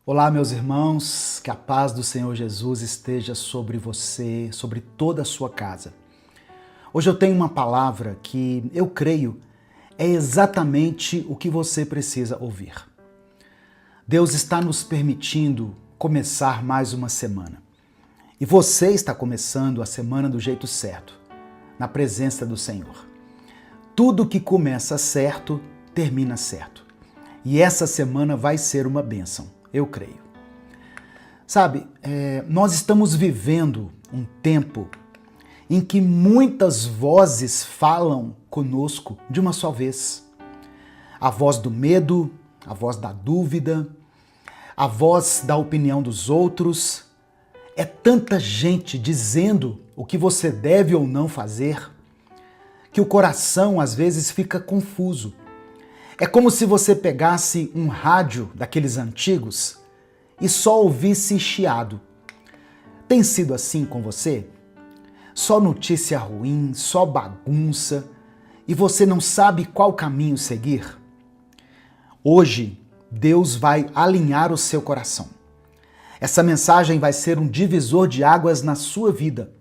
Olá, meus irmãos, que a paz do Senhor Jesus esteja sobre você, sobre toda a sua casa. Hoje eu tenho uma palavra que eu creio é exatamente o que você precisa ouvir. Deus está nos permitindo começar mais uma semana. E você está começando a semana do jeito certo, na presença do Senhor. Tudo que começa certo, termina certo. E essa semana vai ser uma bênção. Eu creio. Sabe, nós estamos vivendo um tempo em que muitas vozes falam conosco de uma só vez. A voz do medo, a voz da dúvida, a voz da opinião dos outros. É tanta gente dizendo o que você deve ou não fazer, que o coração às vezes fica confuso. É como se você pegasse um rádio daqueles antigos e só ouvisse chiado. Tem sido assim com você? Só notícia ruim, só bagunça, e você não sabe qual caminho seguir? Hoje, Deus vai alinhar o seu coração. Essa mensagem vai ser um divisor de águas na sua vida,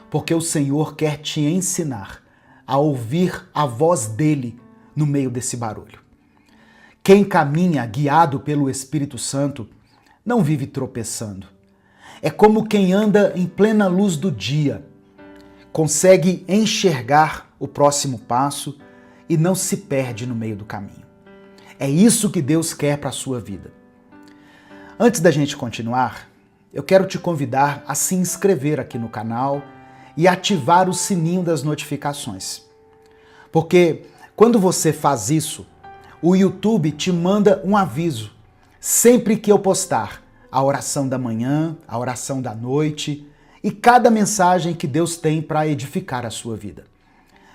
porque o Senhor quer te ensinar a ouvir a voz dele no meio desse barulho. Quem caminha guiado pelo Espírito Santo não vive tropeçando. É como quem anda em plena luz do dia, consegue enxergar o próximo passo e não se perde no meio do caminho. É isso que Deus quer para a sua vida. Antes da gente continuar, eu quero te convidar a se inscrever aqui no canal e ativar o sininho das notificações. Porque quando você faz isso, o YouTube te manda um aviso sempre que eu postar a oração da manhã, a oração da noite e cada mensagem que Deus tem para edificar a sua vida.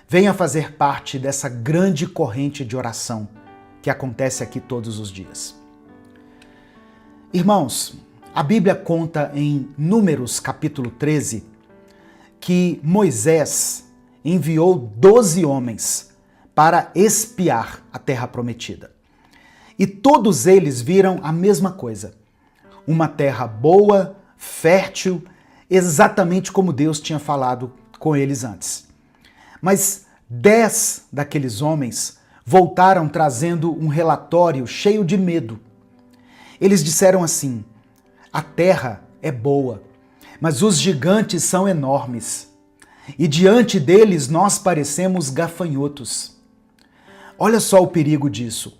Venha fazer parte dessa grande corrente de oração que acontece aqui todos os dias. Irmãos, a Bíblia conta em Números capítulo 13 que Moisés enviou 12 homens para espiar a terra prometida. E todos eles viram a mesma coisa. Uma terra boa, fértil, exatamente como Deus tinha falado com eles antes. Mas 10 daqueles homens voltaram trazendo um relatório cheio de medo. Eles disseram assim: a terra é boa, mas os gigantes são enormes, e diante deles nós parecemos gafanhotos. Olha só o perigo disso.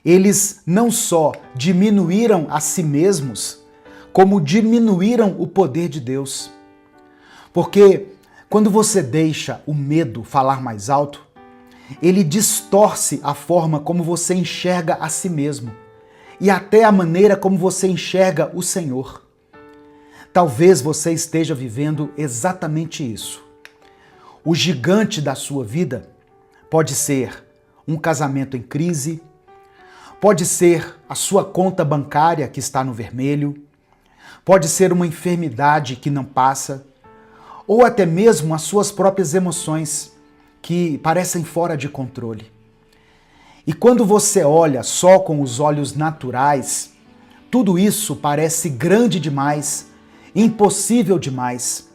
Eles não só diminuíram a si mesmos, como diminuíram o poder de Deus. Porque quando você deixa o medo falar mais alto, ele distorce a forma como você enxerga a si mesmo e até a maneira como você enxerga o Senhor. Talvez você esteja vivendo exatamente isso. O gigante da sua vida pode ser um casamento em crise, pode ser a sua conta bancária que está no vermelho, pode ser uma enfermidade que não passa, ou até mesmo as suas próprias emoções que parecem fora de controle. E quando você olha só com os olhos naturais, tudo isso parece grande demais, impossível demais.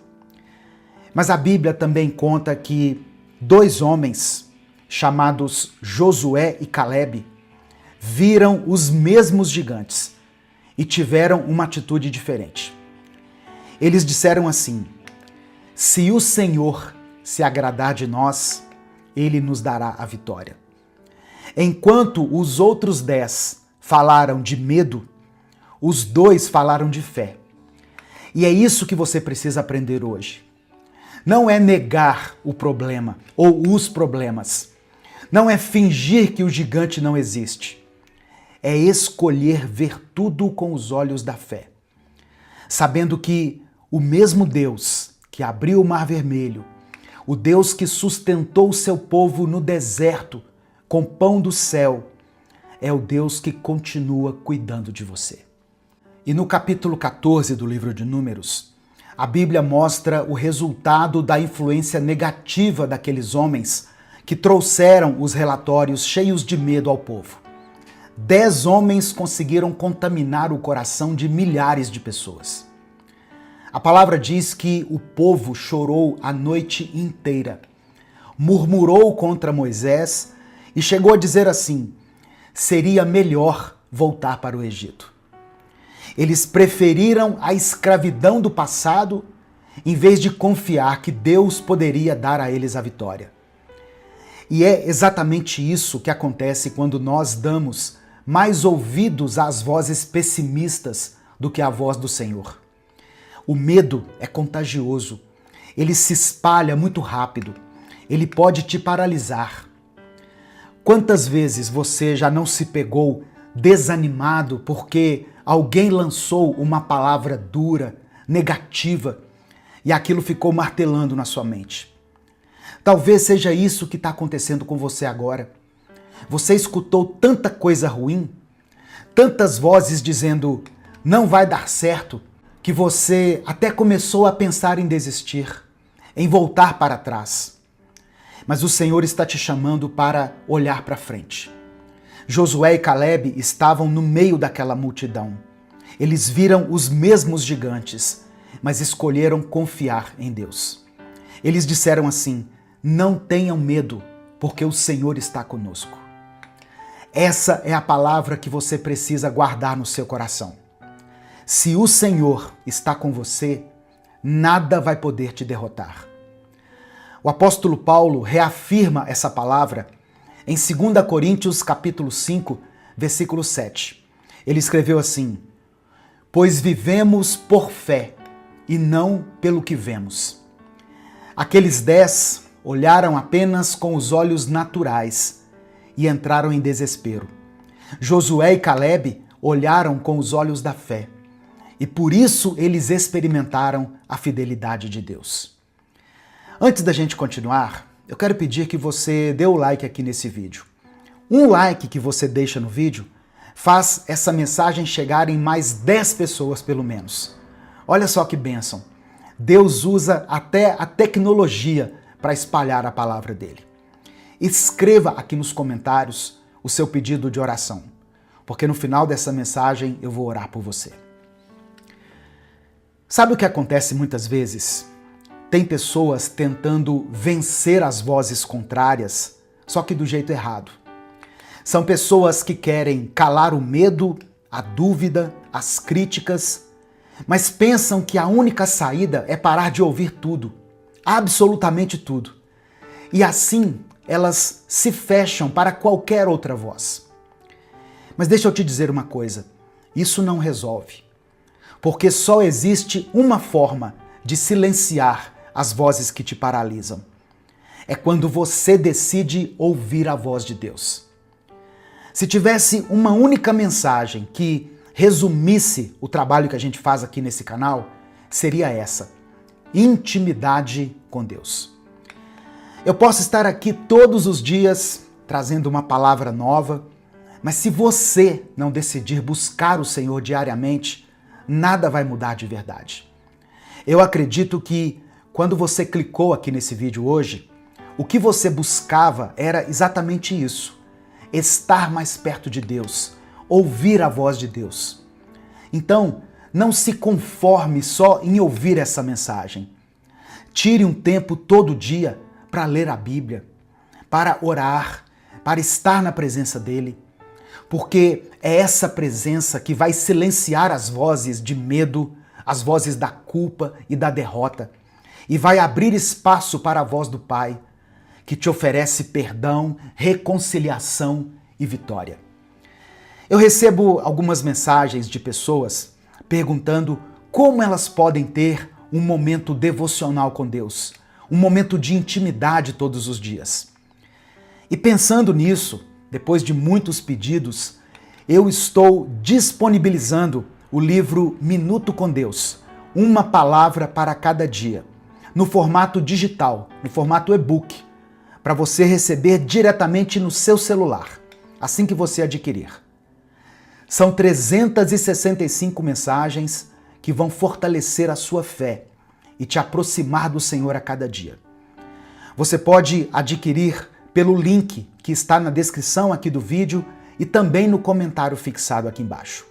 Mas a Bíblia também conta que 2 homens, chamados Josué e Calebe, viram os mesmos gigantes e tiveram uma atitude diferente. Eles disseram assim: se o Senhor se agradar de nós, ele nos dará a vitória. Enquanto os outros 10 falaram de medo, os 2 falaram de fé. E é isso que você precisa aprender hoje. Não é negar o problema ou os problemas. Não é fingir que o gigante não existe. É escolher ver tudo com os olhos da fé. Sabendo que o mesmo Deus que abriu o Mar Vermelho, o Deus que sustentou o seu povo no deserto com pão do céu, é o Deus que continua cuidando de você. E no capítulo 14 do livro de Números, a Bíblia mostra o resultado da influência negativa daqueles homens que trouxeram os relatórios cheios de medo ao povo. 10 homens conseguiram contaminar o coração de milhares de pessoas. A palavra diz que o povo chorou a noite inteira, murmurou contra Moisés e chegou a dizer assim: seria melhor voltar para o Egito. Eles preferiram a escravidão do passado em vez de confiar que Deus poderia dar a eles a vitória. E é exatamente isso que acontece quando nós damos mais ouvidos às vozes pessimistas do que à voz do Senhor. O medo é contagioso, ele se espalha muito rápido, ele pode te paralisar. Quantas vezes você já não se pegou desanimado porque alguém lançou uma palavra dura, negativa, e aquilo ficou martelando na sua mente? Talvez seja isso que está acontecendo com você agora. Você escutou tanta coisa ruim, tantas vozes dizendo não vai dar certo, que você até começou a pensar em desistir, em voltar para trás. Mas o Senhor está te chamando para olhar para frente. Josué e Caleb estavam no meio daquela multidão. Eles viram os mesmos gigantes, mas escolheram confiar em Deus. Eles disseram assim: não tenham medo, porque o Senhor está conosco. Essa é a palavra que você precisa guardar no seu coração. Se o Senhor está com você, nada vai poder te derrotar. O apóstolo Paulo reafirma essa palavra em 2 Coríntios capítulo 5, versículo 7. Ele escreveu assim: pois vivemos por fé e não pelo que vemos. Aqueles 10 olharam apenas com os olhos naturais e entraram em desespero. Josué e Caleb olharam com os olhos da fé e por isso eles experimentaram a fidelidade de Deus. Antes da gente continuar, eu quero pedir que você dê o like aqui nesse vídeo. Um like que você deixa no vídeo faz essa mensagem chegar em mais 10 pessoas pelo menos. Olha só que bênção. Deus usa até a tecnologia para espalhar a palavra dele. Escreva aqui nos comentários o seu pedido de oração, porque no final dessa mensagem eu vou orar por você. Sabe o que acontece muitas vezes? Tem pessoas tentando vencer as vozes contrárias, só que do jeito errado. São pessoas que querem calar o medo, a dúvida, as críticas, mas pensam que a única saída é parar de ouvir tudo, absolutamente tudo. E assim elas se fecham para qualquer outra voz. Mas deixa eu te dizer uma coisa, isso não resolve. Porque só existe uma forma de silenciar as vozes que te paralisam. É quando você decide ouvir a voz de Deus. Se tivesse uma única mensagem que resumisse o trabalho que a gente faz aqui nesse canal, seria essa: intimidade com Deus. Eu posso estar aqui todos os dias trazendo uma palavra nova, mas se você não decidir buscar o Senhor diariamente, nada vai mudar de verdade. Eu acredito que quando você clicou aqui nesse vídeo hoje, o que você buscava era exatamente isso: estar mais perto de Deus, ouvir a voz de Deus. Então, não se conforme só em ouvir essa mensagem. Tire um tempo todo dia para ler a Bíblia, para orar, para estar na presença dele, porque é essa presença que vai silenciar as vozes de medo, as vozes da culpa e da derrota, e vai abrir espaço para a voz do Pai, que te oferece perdão, reconciliação e vitória. Eu recebo algumas mensagens de pessoas perguntando como elas podem ter um momento devocional com Deus, um momento de intimidade todos os dias. E pensando nisso, depois de muitos pedidos, eu estou disponibilizando o livro Minuto com Deus, uma palavra para cada dia, no formato digital, no formato e-book, para você receber diretamente no seu celular, assim que você adquirir. São 365 mensagens que vão fortalecer a sua fé e te aproximar do Senhor a cada dia. Você pode adquirir pelo link que está na descrição aqui do vídeo e também no comentário fixado aqui embaixo.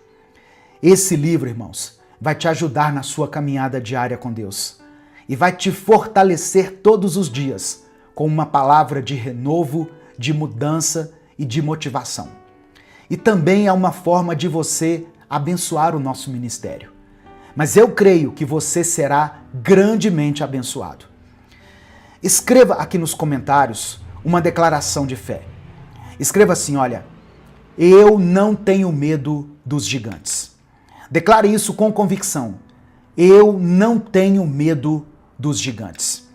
Esse livro, irmãos, vai te ajudar na sua caminhada diária com Deus e vai te fortalecer todos os dias com uma palavra de renovo, de mudança e de motivação. E também é uma forma de você abençoar o nosso ministério. Mas eu creio que você será grandemente abençoado. Escreva aqui nos comentários uma declaração de fé. Escreva assim, olha, eu não tenho medo dos gigantes. Declare isso com convicção. Eu não tenho medo dos gigantes.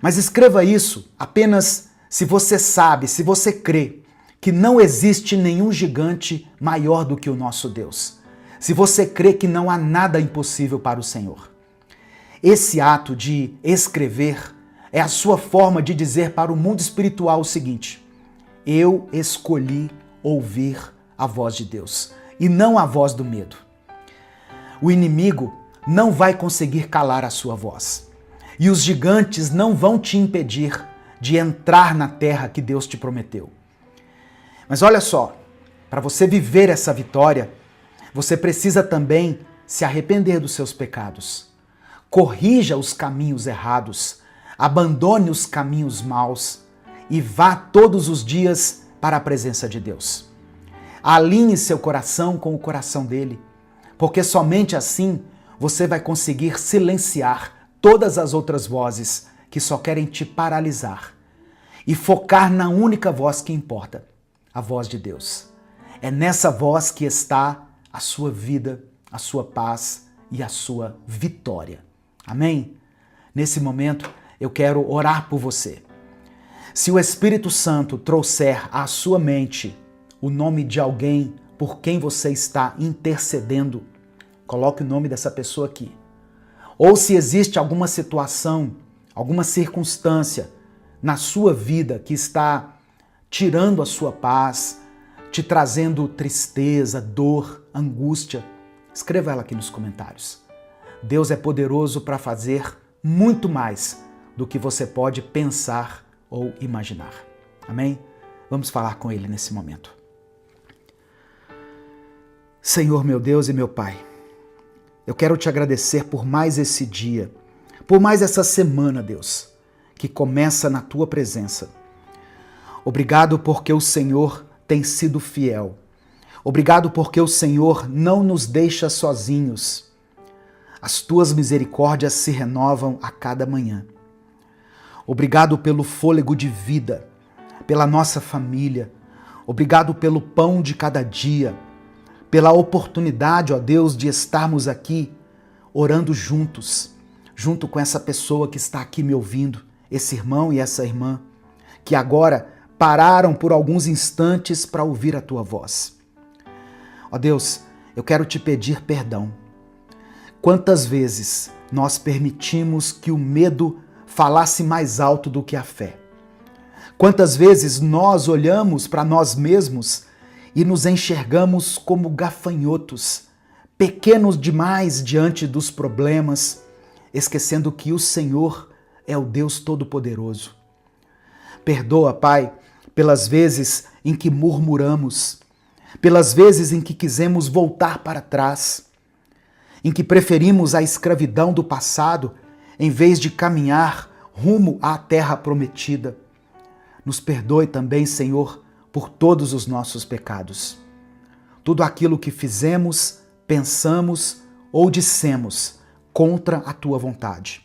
Mas escreva isso apenas se você sabe, se você crê que não existe nenhum gigante maior do que o nosso Deus. Se você crê que não há nada impossível para o Senhor. Esse ato de escrever é a sua forma de dizer para o mundo espiritual o seguinte: eu escolhi ouvir a voz de Deus e não a voz do medo. O inimigo não vai conseguir calar a sua voz. E os gigantes não vão te impedir de entrar na terra que Deus te prometeu. Mas olha só, para você viver essa vitória, você precisa também se arrepender dos seus pecados. Corrija os caminhos errados, abandone os caminhos maus e vá todos os dias para a presença de Deus. Alinhe seu coração com o coração dele, porque somente assim você vai conseguir silenciar todas as outras vozes que só querem te paralisar e focar na única voz que importa, a voz de Deus. É nessa voz que está a sua vida, a sua paz e a sua vitória. Amém? Nesse momento, eu quero orar por você. Se o Espírito Santo trouxer à sua mente o nome de alguém por quem você está intercedendo, coloque o nome dessa pessoa aqui. Ou se existe alguma situação, alguma circunstância na sua vida que está tirando a sua paz, te trazendo tristeza, dor, angústia, escreva ela aqui nos comentários. Deus é poderoso para fazer muito mais do que você pode pensar ou imaginar. Amém? Vamos falar com Ele nesse momento. Senhor, meu Deus e meu Pai, eu quero te agradecer por mais esse dia, por mais essa semana, Deus, que começa na Tua presença. Obrigado porque o Senhor tem sido fiel. Obrigado porque o Senhor não nos deixa sozinhos. As Tuas misericórdias se renovam a cada manhã. Obrigado pelo fôlego de vida, pela nossa família. Obrigado pelo pão de cada dia, pela oportunidade, ó Deus, de estarmos aqui orando juntos, junto com essa pessoa que está aqui me ouvindo, esse irmão e essa irmã, que agora pararam por alguns instantes para ouvir a Tua voz. Ó Deus, eu quero te pedir perdão. Quantas vezes nós permitimos que o medo falasse mais alto do que a fé? Quantas vezes nós olhamos para nós mesmos e nos enxergamos como gafanhotos, pequenos demais diante dos problemas, esquecendo que o Senhor é o Deus Todo-Poderoso. Perdoa, Pai, pelas vezes em que murmuramos, pelas vezes em que quisemos voltar para trás, em que preferimos a escravidão do passado em vez de caminhar rumo à terra prometida. Nos perdoe também, Senhor, por todos os nossos pecados. Tudo aquilo que fizemos, pensamos ou dissemos contra a Tua vontade.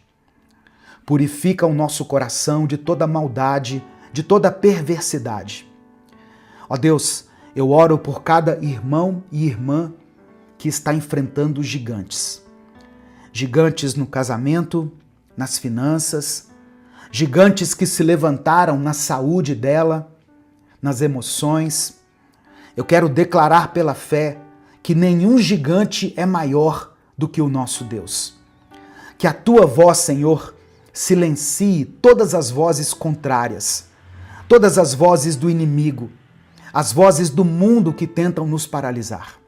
Purifica o nosso coração de toda maldade, de toda perversidade. Ó Deus, eu oro por cada irmão e irmã que está enfrentando gigantes. Gigantes no casamento, nas finanças, gigantes que se levantaram na saúde dela, nas emoções. Eu quero declarar pela fé que nenhum gigante é maior do que o nosso Deus. Que a Tua voz, Senhor, silencie todas as vozes contrárias, todas as vozes do inimigo, as vozes do mundo que tentam nos paralisar.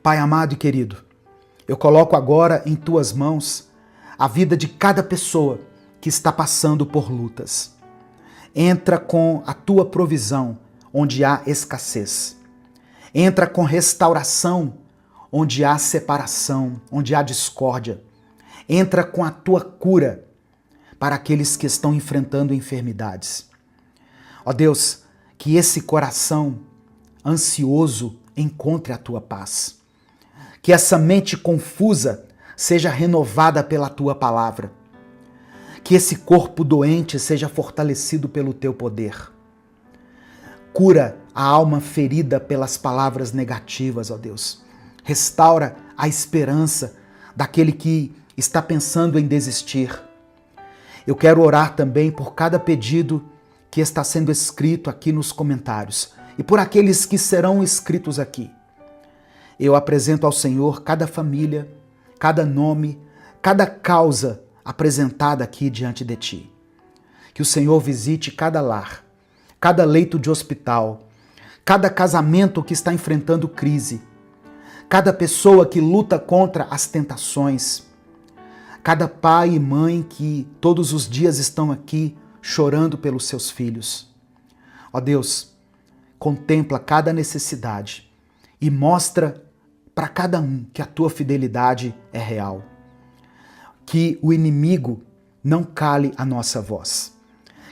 Pai amado e querido, eu coloco agora em Tuas mãos a vida de cada pessoa que está passando por lutas. Entra com a Tua provisão onde há escassez. Entra com restauração onde há separação, onde há discórdia. Entra com a tua cura para aqueles que estão enfrentando enfermidades. Ó Deus, que esse coração ansioso encontre a tua paz. Que essa mente confusa seja renovada pela tua palavra. Que esse corpo doente seja fortalecido pelo teu poder. Cura a alma ferida pelas palavras negativas, ó Deus. Restaura a esperança daquele que está pensando em desistir. Eu quero orar também por cada pedido que está sendo escrito aqui nos comentários e por aqueles que serão escritos aqui. Eu apresento ao Senhor cada família, cada nome, cada causa apresentada aqui diante de Ti. Que o Senhor visite cada lar, cada leito de hospital, cada casamento que está enfrentando crise, cada pessoa que luta contra as tentações, cada pai e mãe que todos os dias estão aqui chorando pelos seus filhos. Ó Deus, contempla cada necessidade e mostra para cada um que a tua fidelidade é real. Que o inimigo não cale a nossa voz.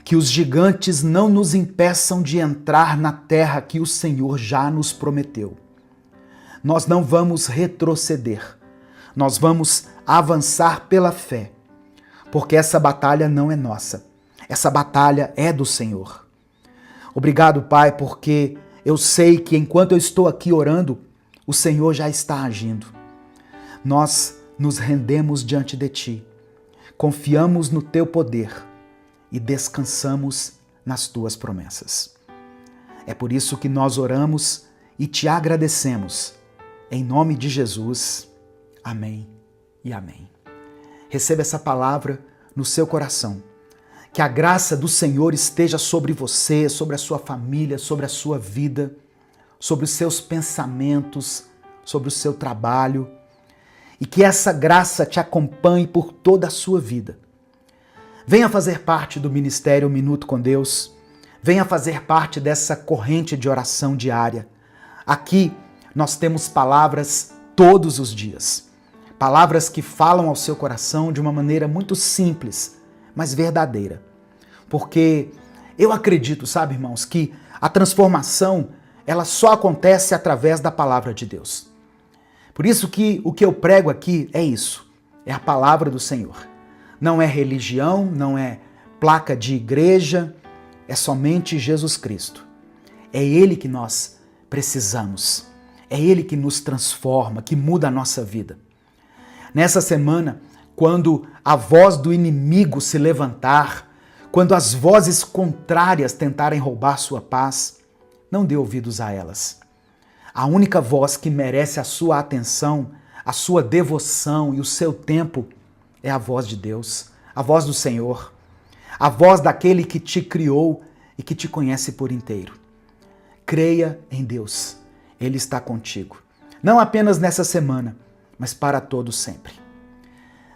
Que os gigantes não nos impeçam de entrar na terra que o Senhor já nos prometeu. Nós não vamos retroceder. Nós vamos avançar pela fé, porque essa batalha não é nossa. Essa batalha é do Senhor. Obrigado, Pai, porque eu sei que enquanto eu estou aqui orando, o Senhor já está agindo. Nós nos rendemos diante de Ti, confiamos no Teu poder e descansamos nas Tuas promessas. É por isso que nós oramos e Te agradecemos. Em nome de Jesus, amém e amém. Receba essa palavra no seu coração. Que a graça do Senhor esteja sobre você, sobre a sua família, sobre a sua vida, sobre os seus pensamentos, sobre o seu trabalho. E que essa graça te acompanhe por toda a sua vida. Venha fazer parte do Ministério Minuto com Deus. Venha fazer parte dessa corrente de oração diária. Aqui nós temos palavras todos os dias. Palavras que falam ao seu coração de uma maneira muito simples, mas verdadeira. Porque eu acredito, sabe, irmãos, que a transformação ela só acontece através da palavra de Deus. Por isso que o que eu prego aqui é isso, é a palavra do Senhor. Não é religião, não é placa de igreja, é somente Jesus Cristo. É Ele que nós precisamos, é Ele que nos transforma, que muda a nossa vida. Nessa semana, quando a voz do inimigo se levantar, quando as vozes contrárias tentarem roubar sua paz, não dê ouvidos a elas. A única voz que merece a sua atenção, a sua devoção e o seu tempo é a voz de Deus, a voz do Senhor, a voz daquele que te criou e que te conhece por inteiro. Creia em Deus, Ele está contigo. Não apenas nessa semana, mas para todos sempre.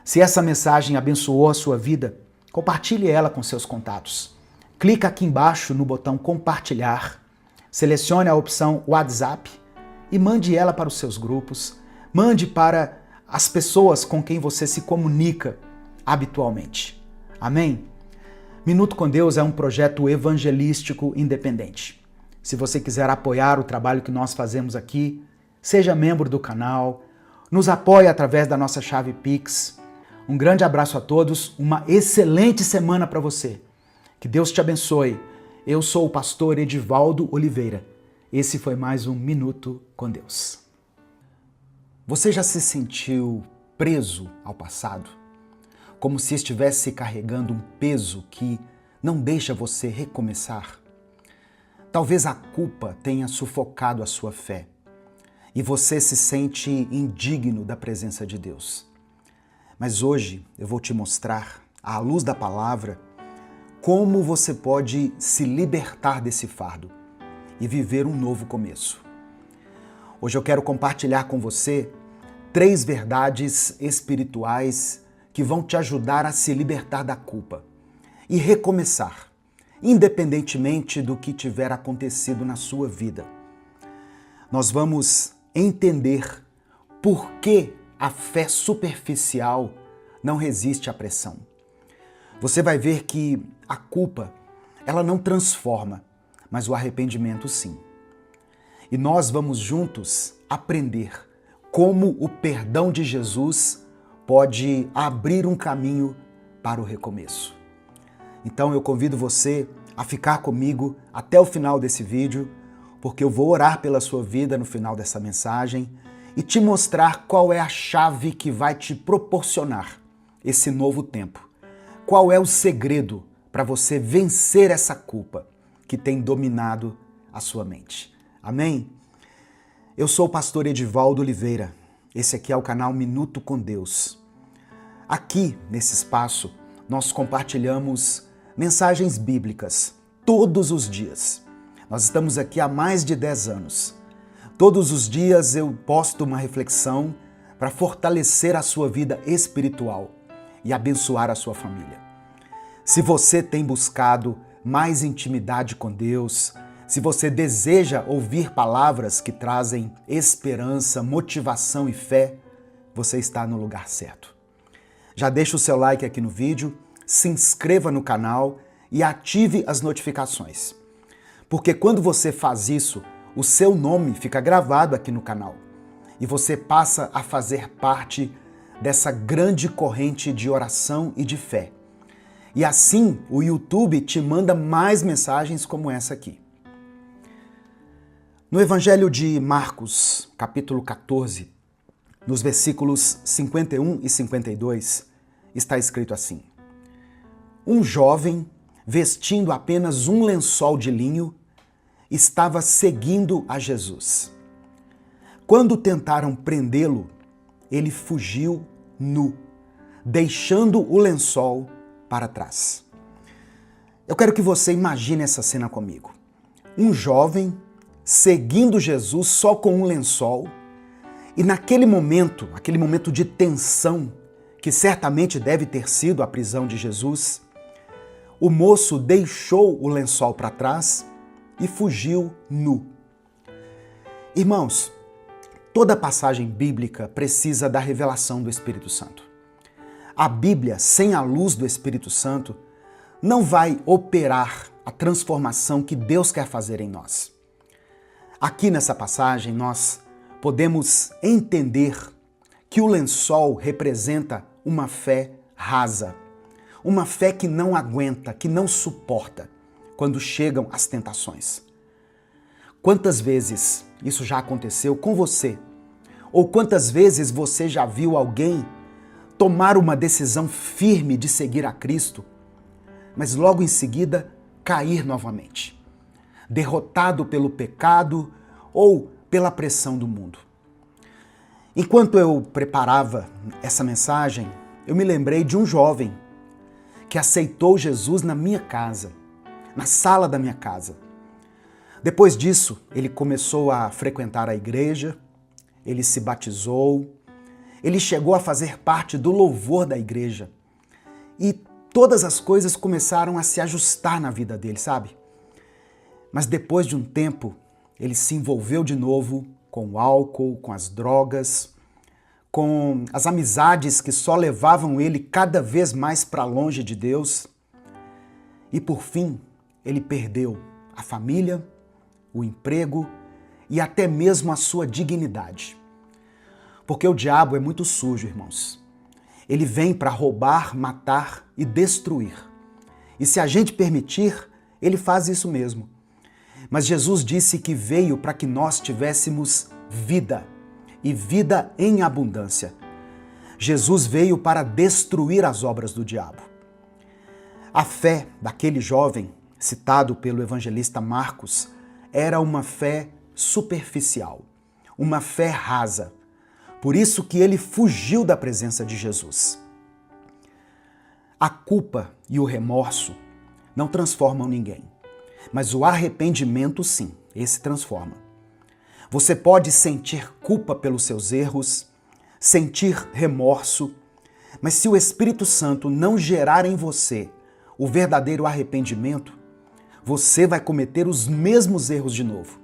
Se essa mensagem abençoou a sua vida, compartilhe ela com seus contatos. Clica aqui embaixo no botão compartilhar, selecione a opção WhatsApp e mande ela para os seus grupos, mande para as pessoas com quem você se comunica habitualmente. Amém? Minuto com Deus é um projeto evangelístico independente. Se você quiser apoiar o trabalho que nós fazemos aqui, seja membro do canal, nos apoie através da nossa chave Pix. Um grande abraço a todos, uma excelente semana para você. Que Deus te abençoe. Eu sou o pastor Edivaldo Oliveira. Esse foi mais um Minuto com Deus. Você já se sentiu preso ao passado? Como se estivesse carregando um peso que não deixa você recomeçar? Talvez a culpa tenha sufocado a sua fé e você se sente indigno da presença de Deus. Mas hoje eu vou te mostrar, à luz da palavra, como você pode se libertar desse fardo e viver um novo começo. Hoje eu quero compartilhar com você 3 verdades espirituais que vão te ajudar a se libertar da culpa e recomeçar. independentemente do que tiver acontecido na sua vida. Nós vamos entender por que a fé superficial não resiste à pressão. Você vai ver que a culpa, ela não transforma, mas o arrependimento sim. E nós vamos juntos aprender como o perdão de Jesus pode abrir um caminho para o recomeço. Então eu convido você a ficar comigo até o final desse vídeo, porque eu vou orar pela sua vida no final dessa mensagem e te mostrar qual é a chave que vai te proporcionar esse novo tempo. Qual é o segredo para você vencer essa culpa que tem dominado a sua mente. Amém? Eu sou o pastor Edivaldo Oliveira. Esse aqui é o canal Minuto com Deus. Aqui, nesse espaço, nós compartilhamos mensagens bíblicas todos os dias. Nós estamos aqui há mais de 10 anos. Todos os dias eu posto uma reflexão para fortalecer a sua vida espiritual e abençoar a sua família. Se você tem buscado mais intimidade com Deus, se você deseja ouvir palavras que trazem esperança, motivação e fé, você está no lugar certo. Já deixa o seu like aqui no vídeo, se inscreva no canal e ative as notificações. Porque quando você faz isso, o seu nome fica gravado aqui no canal e você passa a fazer parte dessa grande corrente de oração e de fé. E assim o YouTube te manda mais mensagens como essa aqui. No Evangelho de Marcos, capítulo 14, nos versículos 51 e 52, está escrito assim: Um jovem, vestindo apenas um lençol de linho, estava seguindo a Jesus. Quando tentaram prendê-lo, ele fugiu nu, deixando o lençol para trás. Eu quero que você imagine essa cena comigo. Um jovem seguindo Jesus só com um lençol, e naquele momento, aquele momento de tensão, que certamente deve ter sido a prisão de Jesus, o moço deixou o lençol para trás e fugiu nu. Irmãos, toda passagem bíblica precisa da revelação do Espírito Santo. A Bíblia, sem a luz do Espírito Santo, não vai operar a transformação que Deus quer fazer em nós. Aqui nessa passagem, nós podemos entender que o lençol representa uma fé rasa, uma fé que não aguenta, que não suporta quando chegam as tentações. Quantas vezes isso já aconteceu com você? Ou quantas vezes você já viu alguém tomar uma decisão firme de seguir a Cristo, mas logo em seguida cair novamente, derrotado pelo pecado ou pela pressão do mundo? Enquanto eu preparava essa mensagem, eu me lembrei de um jovem que aceitou Jesus na minha casa, na sala da minha casa. Depois disso, ele começou a frequentar a igreja, ele se batizou, ele chegou a fazer parte do louvor da igreja e todas as coisas começaram a se ajustar na vida dele, sabe? Mas depois de um tempo, ele se envolveu de novo com o álcool, com as drogas, com as amizades que só levavam ele cada vez mais para longe de Deus. E por fim, ele perdeu a família, o emprego e até mesmo a sua dignidade. Porque o diabo é muito sujo, irmãos. Ele vem para roubar, matar e destruir. E se a gente permitir, ele faz isso mesmo. Mas Jesus disse que veio para que nós tivéssemos vida, e vida em abundância. Jesus veio para destruir as obras do diabo. A fé daquele jovem, citado pelo evangelista Marcos, era uma fé superficial, uma fé rasa. Por isso que ele fugiu da presença de Jesus. A culpa e o remorso não transformam ninguém, mas o arrependimento sim, esse transforma. Você pode sentir culpa pelos seus erros, sentir remorso, mas se o Espírito Santo não gerar em você o verdadeiro arrependimento, você vai cometer os mesmos erros de novo.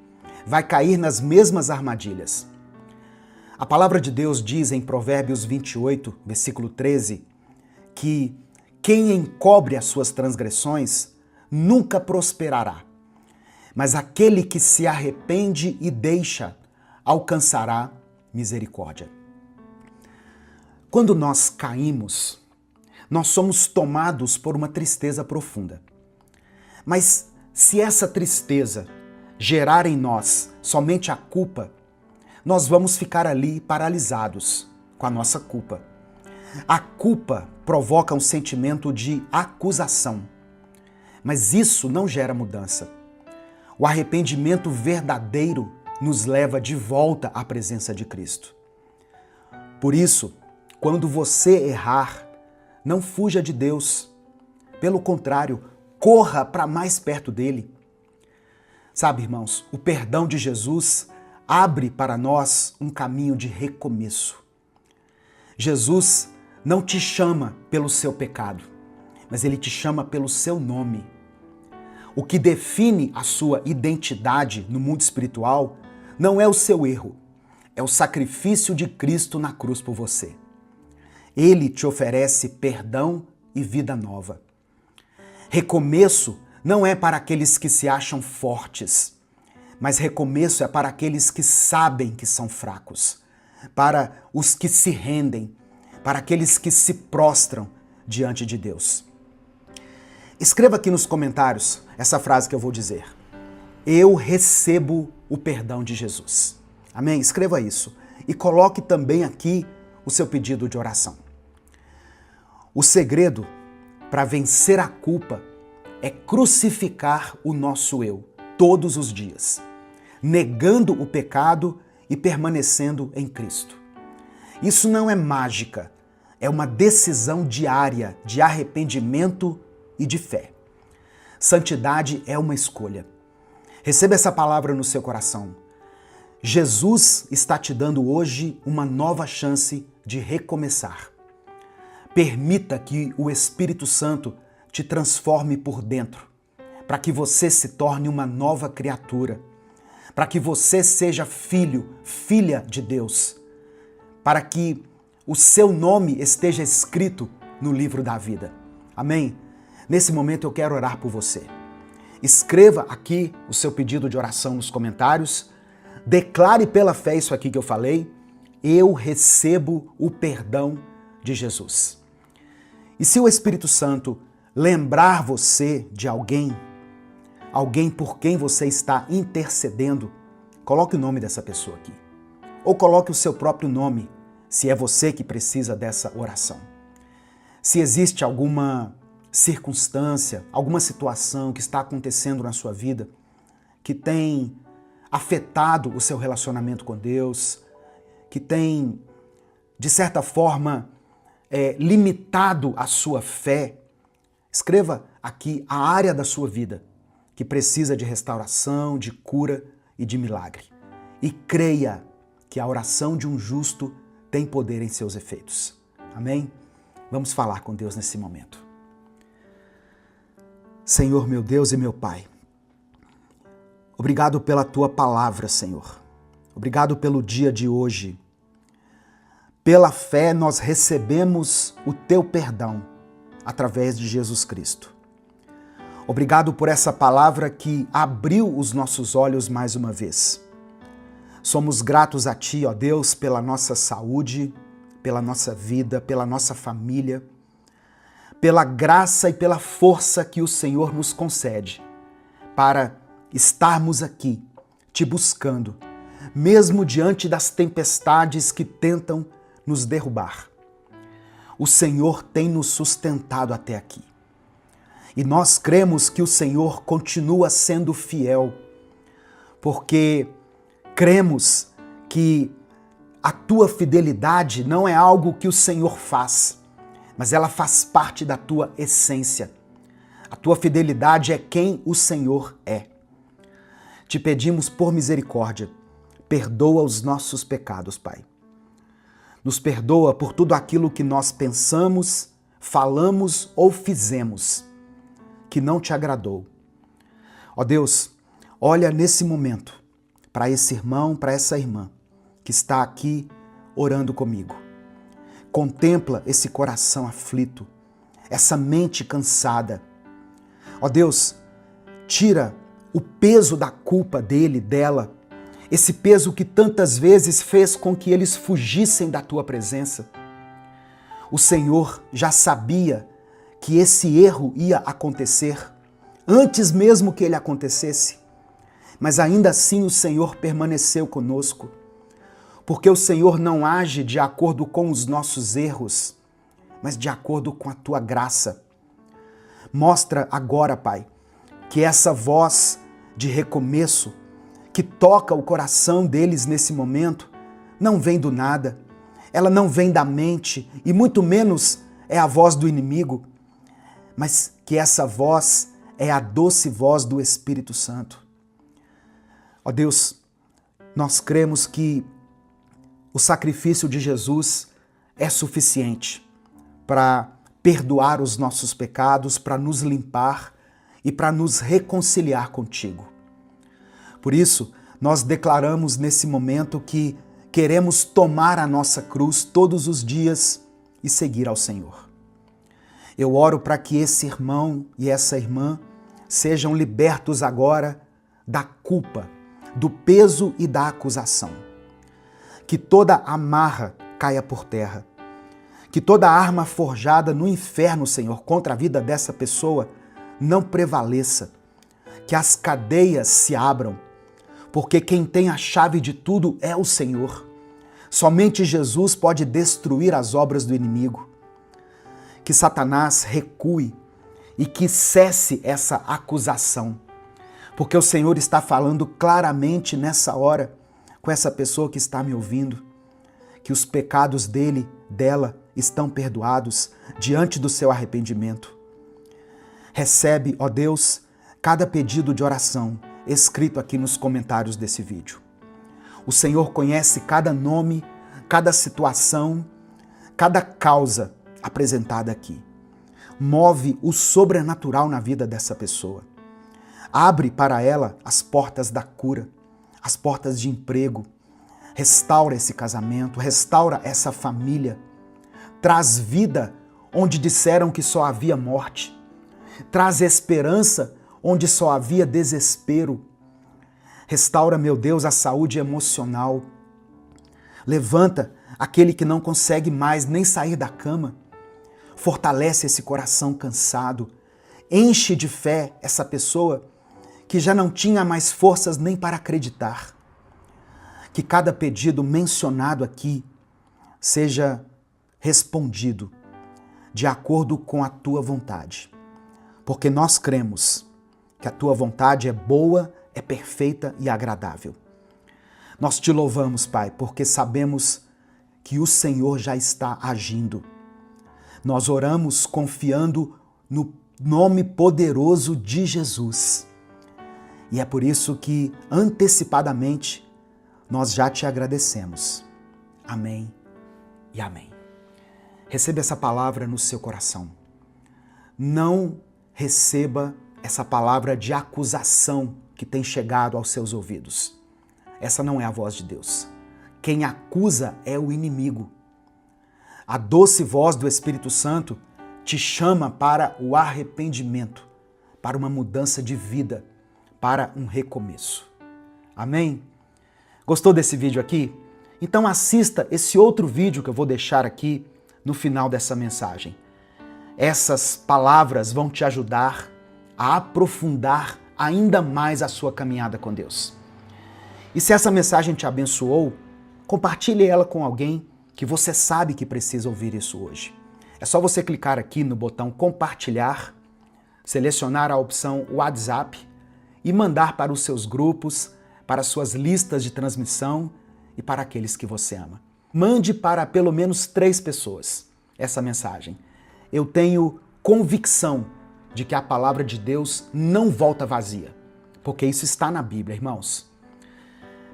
Vai cair nas mesmas armadilhas. A palavra de Deus diz em Provérbios 28, versículo 13, que quem encobre as suas transgressões nunca prosperará, mas aquele que se arrepende e deixa alcançará misericórdia. Quando nós caímos, nós somos tomados por uma tristeza profunda. Mas se essa tristeza gerar em nós somente a culpa, nós vamos ficar ali paralisados com a nossa culpa. A culpa provoca um sentimento de acusação, mas isso não gera mudança. O arrependimento verdadeiro nos leva de volta à presença de Cristo. Por isso, quando você errar, não fuja de Deus. Pelo contrário, corra para mais perto dele. Sabe, irmãos, o perdão de Jesus abre para nós um caminho de recomeço. Jesus não te chama pelo seu pecado, mas ele te chama pelo seu nome. O que define a sua identidade no mundo espiritual não é o seu erro, é o sacrifício de Cristo na cruz por você. Ele te oferece perdão e vida nova. Recomeço não é para aqueles que se acham fortes, mas recomeço é para aqueles que sabem que são fracos, para os que se rendem, para aqueles que se prostram diante de Deus. Escreva aqui nos comentários essa frase que eu vou dizer. Eu recebo o perdão de Jesus. Amém? Escreva isso e coloque também aqui o seu pedido de oração. O segredo para vencer a culpa é crucificar o nosso eu todos os dias, negando o pecado e permanecendo em Cristo. Isso não é mágica, é uma decisão diária de arrependimento e de fé. Santidade é uma escolha. Receba essa palavra no seu coração. Jesus está te dando hoje uma nova chance de recomeçar. Permita que o Espírito Santo te transforme por dentro, para que você se torne uma nova criatura, para que você seja filho, filha de Deus, para que o seu nome esteja escrito no livro da vida. Amém? Nesse momento eu quero orar por você. Escreva aqui o seu pedido de oração nos comentários, declare pela fé isso aqui que eu falei, eu recebo o perdão de Jesus. E se o Espírito Santo lembrar você de alguém por quem você está intercedendo, coloque o nome dessa pessoa aqui. Ou coloque o seu próprio nome, se é você que precisa dessa oração. Se existe alguma circunstância, alguma situação que está acontecendo na sua vida que tem afetado o seu relacionamento com Deus, que tem, de certa forma, limitado a sua fé, escreva aqui a área da sua vida que precisa de restauração, de cura e de milagre. E creia que a oração de um justo tem poder em seus efeitos. Amém? Vamos falar com Deus nesse momento. Senhor, meu Deus e meu Pai, obrigado pela Tua palavra, Senhor. Obrigado pelo dia de hoje. Pela fé nós recebemos o Teu perdão através de Jesus Cristo. Obrigado por essa palavra que abriu os nossos olhos mais uma vez. Somos gratos a Ti, ó Deus, pela nossa saúde, pela nossa vida, pela nossa família, pela graça e pela força que o Senhor nos concede para estarmos aqui, Te buscando, mesmo diante das tempestades que tentam nos derrubar. O Senhor tem nos sustentado até aqui. E nós cremos que o Senhor continua sendo fiel, porque cremos que a Tua fidelidade não é algo que o Senhor faz, mas ela faz parte da Tua essência. A Tua fidelidade é quem o Senhor é. Te pedimos por misericórdia, perdoa os nossos pecados, Pai. Nos perdoa por tudo aquilo que nós pensamos, falamos ou fizemos que não Te agradou. Ó Deus, olha nesse momento para esse irmão, para essa irmã que está aqui orando comigo. Contempla esse coração aflito, essa mente cansada. Ó Deus, tira o peso da culpa dele, dela, esse peso que tantas vezes fez com que eles fugissem da tua presença. O Senhor já sabia que esse erro ia acontecer, antes mesmo que ele acontecesse. Mas ainda assim o Senhor permaneceu conosco, porque o Senhor não age de acordo com os nossos erros, mas de acordo com a tua graça. Mostra agora, Pai, que essa voz de recomeço que toca o coração deles nesse momento não vem do nada, ela não vem da mente e muito menos é a voz do inimigo, mas que essa voz é a doce voz do Espírito Santo. Ó Deus, nós cremos que o sacrifício de Jesus é suficiente para perdoar os nossos pecados, para nos limpar e para nos reconciliar contigo. Por isso, nós declaramos nesse momento que queremos tomar a nossa cruz todos os dias e seguir ao Senhor. Eu oro para que esse irmão e essa irmã sejam libertos agora da culpa, do peso e da acusação. Que toda amarra caia por terra. Que toda arma forjada no inferno, Senhor, contra a vida dessa pessoa não prevaleça. Que as cadeias se abram, porque quem tem a chave de tudo é o Senhor. Somente Jesus pode destruir as obras do inimigo. Que Satanás recue e que cesse essa acusação, porque o Senhor está falando claramente nessa hora com essa pessoa que está me ouvindo, que os pecados dele, dela, estão perdoados diante do seu arrependimento. Recebe, ó Deus, cada pedido de oração escrito aqui nos comentários desse vídeo. O Senhor conhece cada nome, cada situação, cada causa apresentada aqui. Move o sobrenatural na vida dessa pessoa. Abre para ela as portas da cura, as portas de emprego. Restaura esse casamento, restaura essa família. Traz vida onde disseram que só havia morte. Traz esperança onde só havia desespero. Restaura, meu Deus, a saúde emocional. Levanta aquele que não consegue mais nem sair da cama. Fortalece esse coração cansado. Enche de fé essa pessoa que já não tinha mais forças nem para acreditar. Que cada pedido mencionado aqui seja respondido de acordo com a tua vontade. Porque nós cremos que a tua vontade é boa, é perfeita e agradável. Nós te louvamos, Pai, porque sabemos que o Senhor já está agindo. Nós oramos confiando no nome poderoso de Jesus. E é por isso que, antecipadamente, nós já te agradecemos. Amém e amém. Receba essa palavra no seu coração. Não receba essa palavra de acusação que tem chegado aos seus ouvidos. Essa não é a voz de Deus. Quem acusa é o inimigo. A doce voz do Espírito Santo te chama para o arrependimento, para uma mudança de vida, para um recomeço. Amém? Gostou desse vídeo aqui? Então assista esse outro vídeo que eu vou deixar aqui no final dessa mensagem. Essas palavras vão te ajudar a aprofundar ainda mais a sua caminhada com Deus. E se essa mensagem te abençoou, compartilhe ela com alguém que você sabe que precisa ouvir isso hoje. É só você clicar aqui no botão compartilhar, selecionar a opção WhatsApp e mandar para os seus grupos, para as suas listas de transmissão e para aqueles que você ama. Mande para pelo menos 3 pessoas essa mensagem. Eu tenho convicção de que a palavra de Deus não volta vazia, porque isso está na Bíblia, irmãos.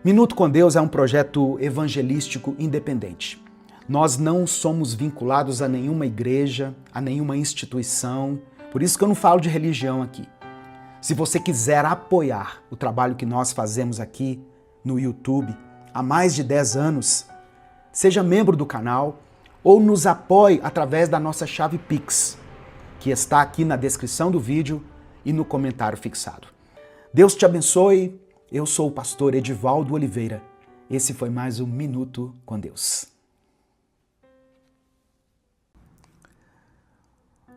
Minuto com Deus é um projeto evangelístico independente. Nós não somos vinculados a nenhuma igreja, a nenhuma instituição, por isso que eu não falo de religião aqui. Se você quiser apoiar o trabalho que nós fazemos aqui no YouTube há mais de 10 anos, seja membro do canal ou nos apoie através da nossa chave Pix, que está aqui na descrição do vídeo e no comentário fixado. Deus te abençoe. Eu sou o pastor Edivaldo Oliveira. Esse foi mais um Minuto com Deus.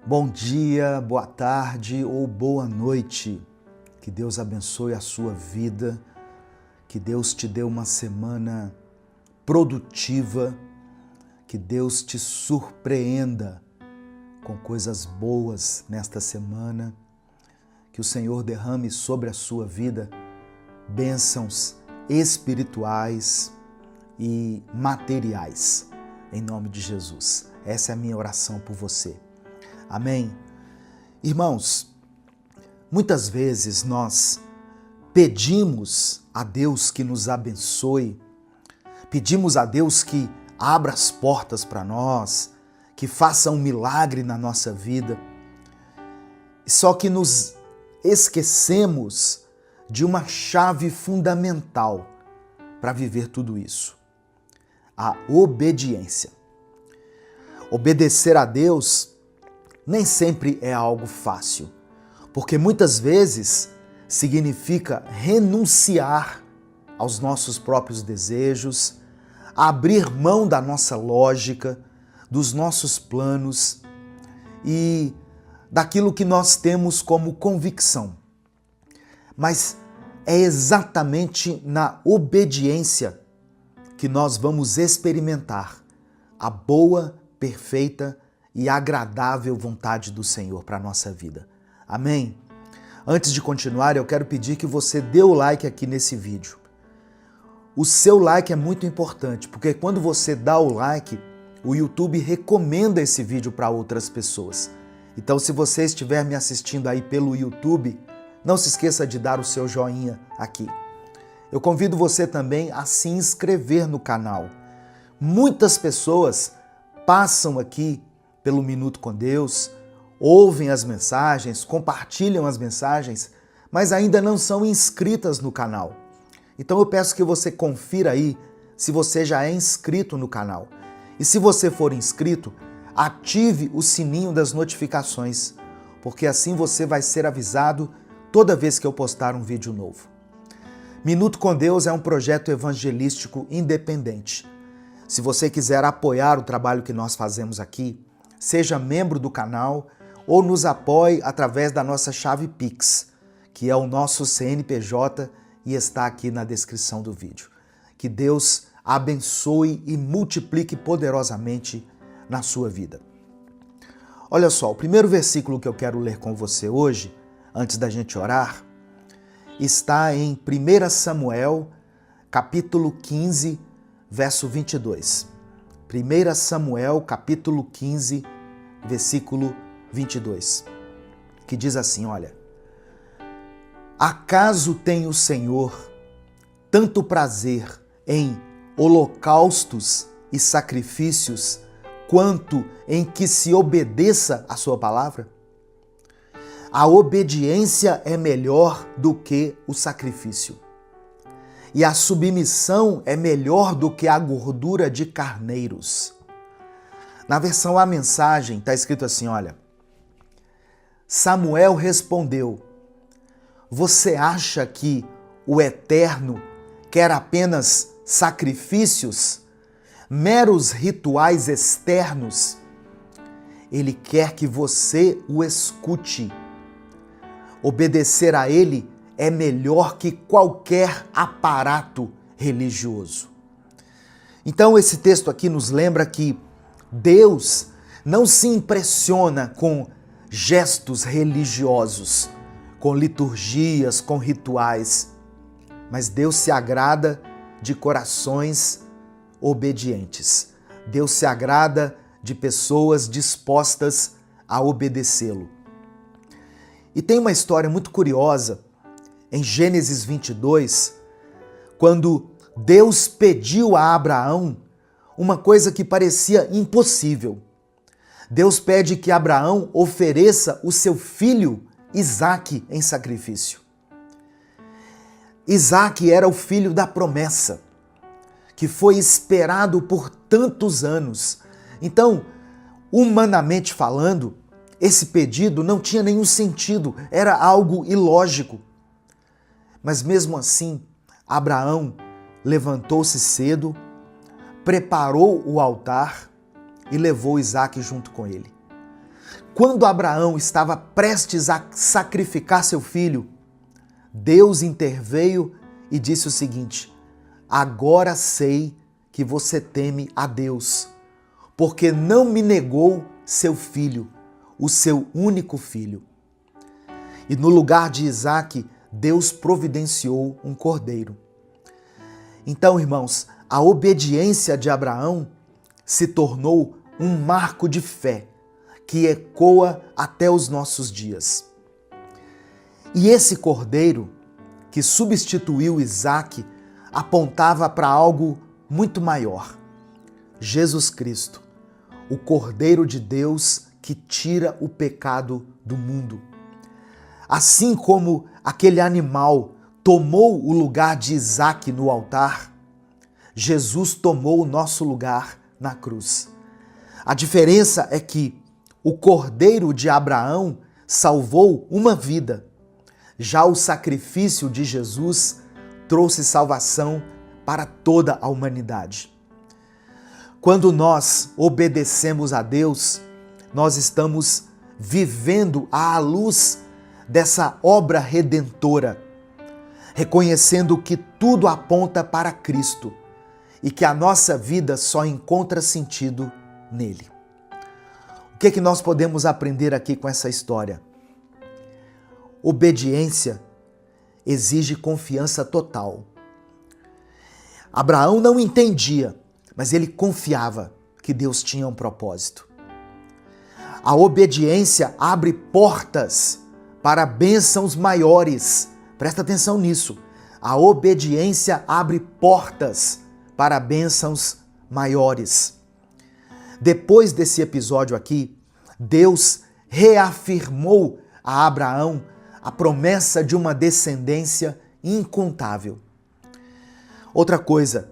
Bom dia, boa tarde ou boa noite. Que Deus abençoe a sua vida, que Deus te dê uma semana produtiva, que Deus te surpreenda com coisas boas nesta semana, que o Senhor derrame sobre a sua vida bênçãos espirituais e materiais, em nome de Jesus. Essa é a minha oração por você. Amém? Irmãos, muitas vezes nós pedimos a Deus que nos abençoe, pedimos a Deus que abra as portas para nós, que faça um milagre na nossa vida, só que nos esquecemos de uma chave fundamental para viver tudo isso: a obediência. Obedecer a Deus nem sempre é algo fácil, porque muitas vezes significa renunciar aos nossos próprios desejos, abrir mão da nossa lógica, dos nossos planos e daquilo que nós temos como convicção. Mas é exatamente na obediência que nós vamos experimentar a boa, perfeita e agradável vontade do Senhor para a nossa vida. Amém? Antes de continuar, eu quero pedir que você dê o like aqui nesse vídeo. O seu like é muito importante, porque quando você dá o like, o YouTube recomenda esse vídeo para outras pessoas. Então, se você estiver me assistindo aí pelo YouTube, não se esqueça de dar o seu joinha aqui. Eu convido você também a se inscrever no canal. Muitas pessoas passam aqui pelo Minuto com Deus, ouvem as mensagens, compartilham as mensagens, mas ainda não são inscritas no canal. Então eu peço que você confira aí se você já é inscrito no canal. E se você for inscrito, ative o sininho das notificações, porque assim você vai ser avisado toda vez que eu postar um vídeo novo. Minuto com Deus é um projeto evangelístico independente. Se você quiser apoiar o trabalho que nós fazemos aqui, seja membro do canal ou nos apoie através da nossa chave Pix, que é o nosso CNPJ e está aqui na descrição do vídeo. Que Deus abençoe e multiplique poderosamente na sua vida. Olha só, o primeiro versículo que eu quero ler com você hoje, antes da gente orar, está em 1 Samuel, capítulo 15, verso 22. 1 Samuel, capítulo 15, versículo 22, que diz assim, olha: Acaso tem o Senhor tanto prazer em holocaustos e sacrifícios, quanto em que se obedeça a sua palavra? A obediência é melhor do que o sacrifício, e a submissão é melhor do que a gordura de carneiros. Na versão A Mensagem está escrito assim, olha: Samuel respondeu: Você acha que o Eterno quer apenas sacrifícios, meros rituais externos? Ele quer que você o escute. Obedecer a ele é melhor que qualquer aparato religioso. Então esse texto aqui nos lembra que Deus não se impressiona com gestos religiosos, com liturgias, com rituais, mas Deus se agrada de corações obedientes. Deus se agrada de pessoas dispostas a obedecê-lo. E tem uma história muito curiosa em Gênesis 22, quando Deus pediu a Abraão uma coisa que parecia impossível. Deus pede que Abraão ofereça o seu filho Isaque em sacrifício. Isaque era o filho da promessa, que foi esperado por tantos anos. Então, humanamente falando, esse pedido não tinha nenhum sentido, era algo ilógico. Mas mesmo assim, Abraão levantou-se cedo, preparou o altar e levou Isaque junto com ele. Quando Abraão estava prestes a sacrificar seu filho, Deus interveio e disse o seguinte: agora sei que você teme a Deus, porque não me negou seu filho, o seu único filho. E no lugar de Isaque, Deus providenciou um cordeiro. Então, irmãos, a obediência de Abraão se tornou um marco de fé que ecoa até os nossos dias. E esse cordeiro, que substituiu Isaque, apontava para algo muito maior: Jesus Cristo, o Cordeiro de Deus que tira o pecado do mundo. Assim como aquele animal tomou o lugar de Isaque no altar, Jesus tomou o nosso lugar na cruz. A diferença é que o Cordeiro de Abraão salvou uma vida. Já o sacrifício de Jesus trouxe salvação para toda a humanidade. Quando nós obedecemos a Deus, nós estamos vivendo à luz dessa obra redentora, reconhecendo que tudo aponta para Cristo e que a nossa vida só encontra sentido nele. O que é que nós podemos aprender aqui com essa história? Obediência exige confiança total. Abraão não entendia, mas ele confiava que Deus tinha um propósito. A obediência abre portas para bênçãos maiores. Presta atenção nisso. A obediência abre portas para bênçãos maiores. Depois desse episódio aqui, Deus reafirmou a Abraão a promessa de uma descendência incontável. Outra coisa,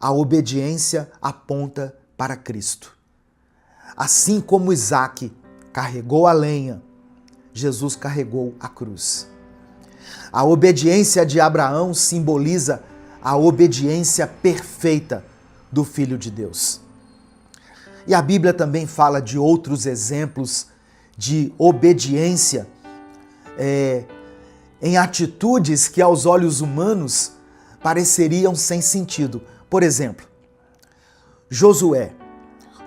a obediência aponta para Cristo. Assim como Isaque carregou a lenha, Jesus carregou a cruz. A obediência de Abraão simboliza a obediência perfeita do Filho de Deus. E a Bíblia também fala de outros exemplos de obediência em atitudes que aos olhos humanos pareceriam sem sentido. Por exemplo, Josué.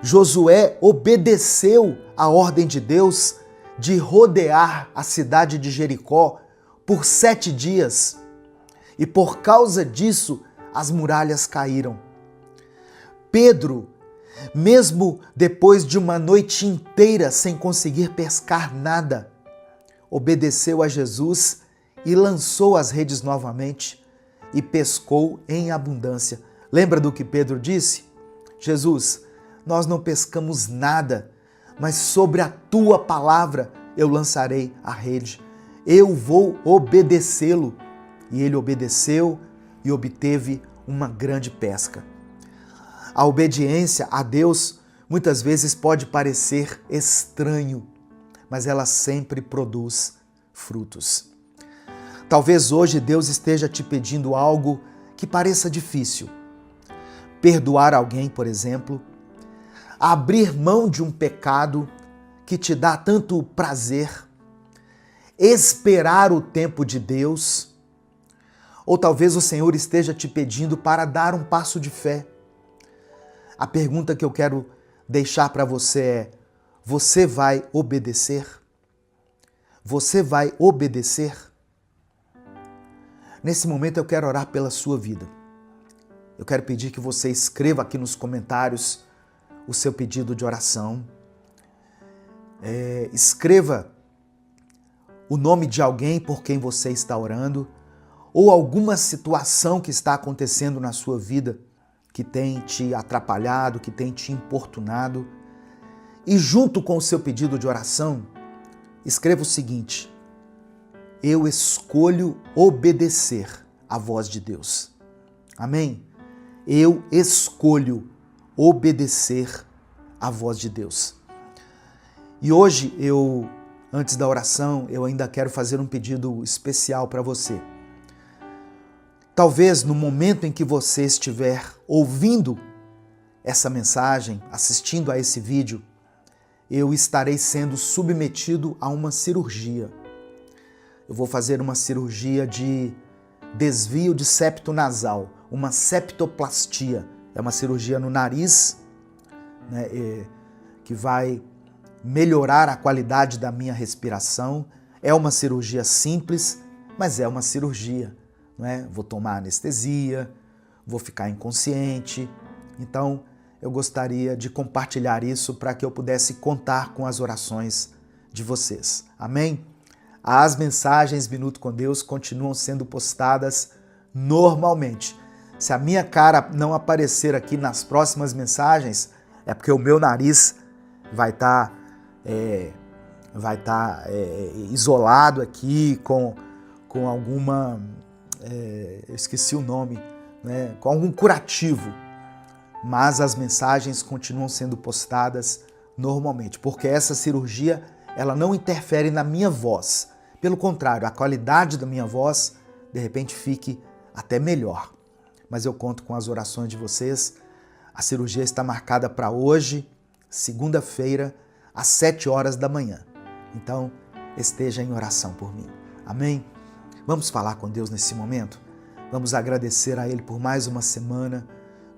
Josué obedeceu a ordem de Deus de rodear a cidade de Jericó por 7 dias. E por causa disso, as muralhas caíram. Pedro, mesmo depois de uma noite inteira sem conseguir pescar nada, obedeceu a Jesus e lançou as redes novamente e pescou em abundância. Lembra do que Pedro disse? Jesus, nós não pescamos nada, mas sobre a tua palavra eu lançarei a rede. Eu vou obedecê-lo. E ele obedeceu e obteve uma grande pesca. A obediência a Deus muitas vezes pode parecer estranho, mas ela sempre produz frutos. Talvez hoje Deus esteja te pedindo algo que pareça difícil. Perdoar alguém, por exemplo, abrir mão de um pecado que te dá tanto prazer, esperar o tempo de Deus, ou talvez o Senhor esteja te pedindo para dar um passo de fé. A pergunta que eu quero deixar para você é: você vai obedecer? Você vai obedecer? Nesse momento eu quero orar pela sua vida. Eu quero pedir que você escreva aqui nos comentários o seu pedido de oração. Escreva o nome de alguém por quem você está orando, ou alguma situação que está acontecendo na sua vida que tem te atrapalhado, que tem te importunado. E junto com o seu pedido de oração, escreva o seguinte: eu escolho obedecer à voz de Deus. Amém? Eu escolho obedecer à voz de Deus. E hoje antes da oração, eu ainda quero fazer um pedido especial para você. Talvez no momento em que você estiver ouvindo essa mensagem, assistindo a esse vídeo, eu estarei sendo submetido a uma cirurgia. Eu vou fazer uma cirurgia de desvio de septo nasal, uma septoplastia. É uma cirurgia no nariz, né, que vai melhorar a qualidade da minha respiração. É uma cirurgia simples, mas é uma cirurgia. Não é? Vou tomar anestesia, vou ficar inconsciente. Então, eu gostaria de compartilhar isso para que eu pudesse contar com as orações de vocês. Amém? As mensagens Minuto com Deus continuam sendo postadas normalmente. Se a minha cara não aparecer aqui nas próximas mensagens, é porque o meu nariz vai estar isolado aqui com alguma... eu esqueci o nome, né? Com algum curativo. Mas as mensagens continuam sendo postadas normalmente, porque essa cirurgia ela não interfere na minha voz. Pelo contrário, a qualidade da minha voz, de repente, fique até melhor. Mas eu conto com as orações de vocês. A cirurgia está marcada para hoje, segunda-feira, às 7 horas da manhã. Então, esteja em oração por mim. Amém? Vamos falar com Deus nesse momento? Vamos agradecer a Ele por mais uma semana.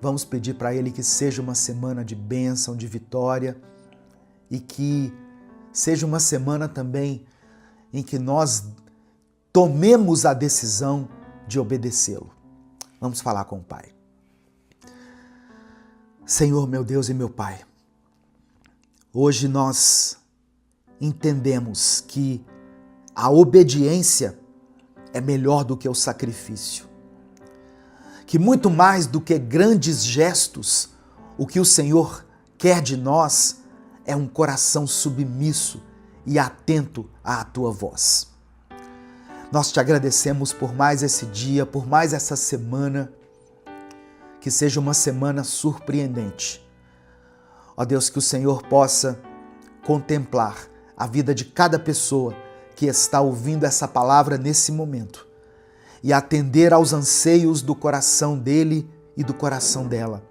Vamos pedir para Ele que seja uma semana de bênção, de vitória e que seja uma semana também em que nós tomemos a decisão de obedecê-lo. Vamos falar com o Pai. Senhor, meu Deus e meu Pai, hoje nós entendemos que a obediência é melhor do que o sacrifício. Que muito mais do que grandes gestos, o que o Senhor quer de nós é um coração submisso e atento à Tua voz. Nós te agradecemos por mais esse dia, por mais essa semana, que seja uma semana surpreendente. Ó Deus, que o Senhor possa contemplar a vida de cada pessoa que está ouvindo essa palavra nesse momento e atender aos anseios do coração dele e do coração dela.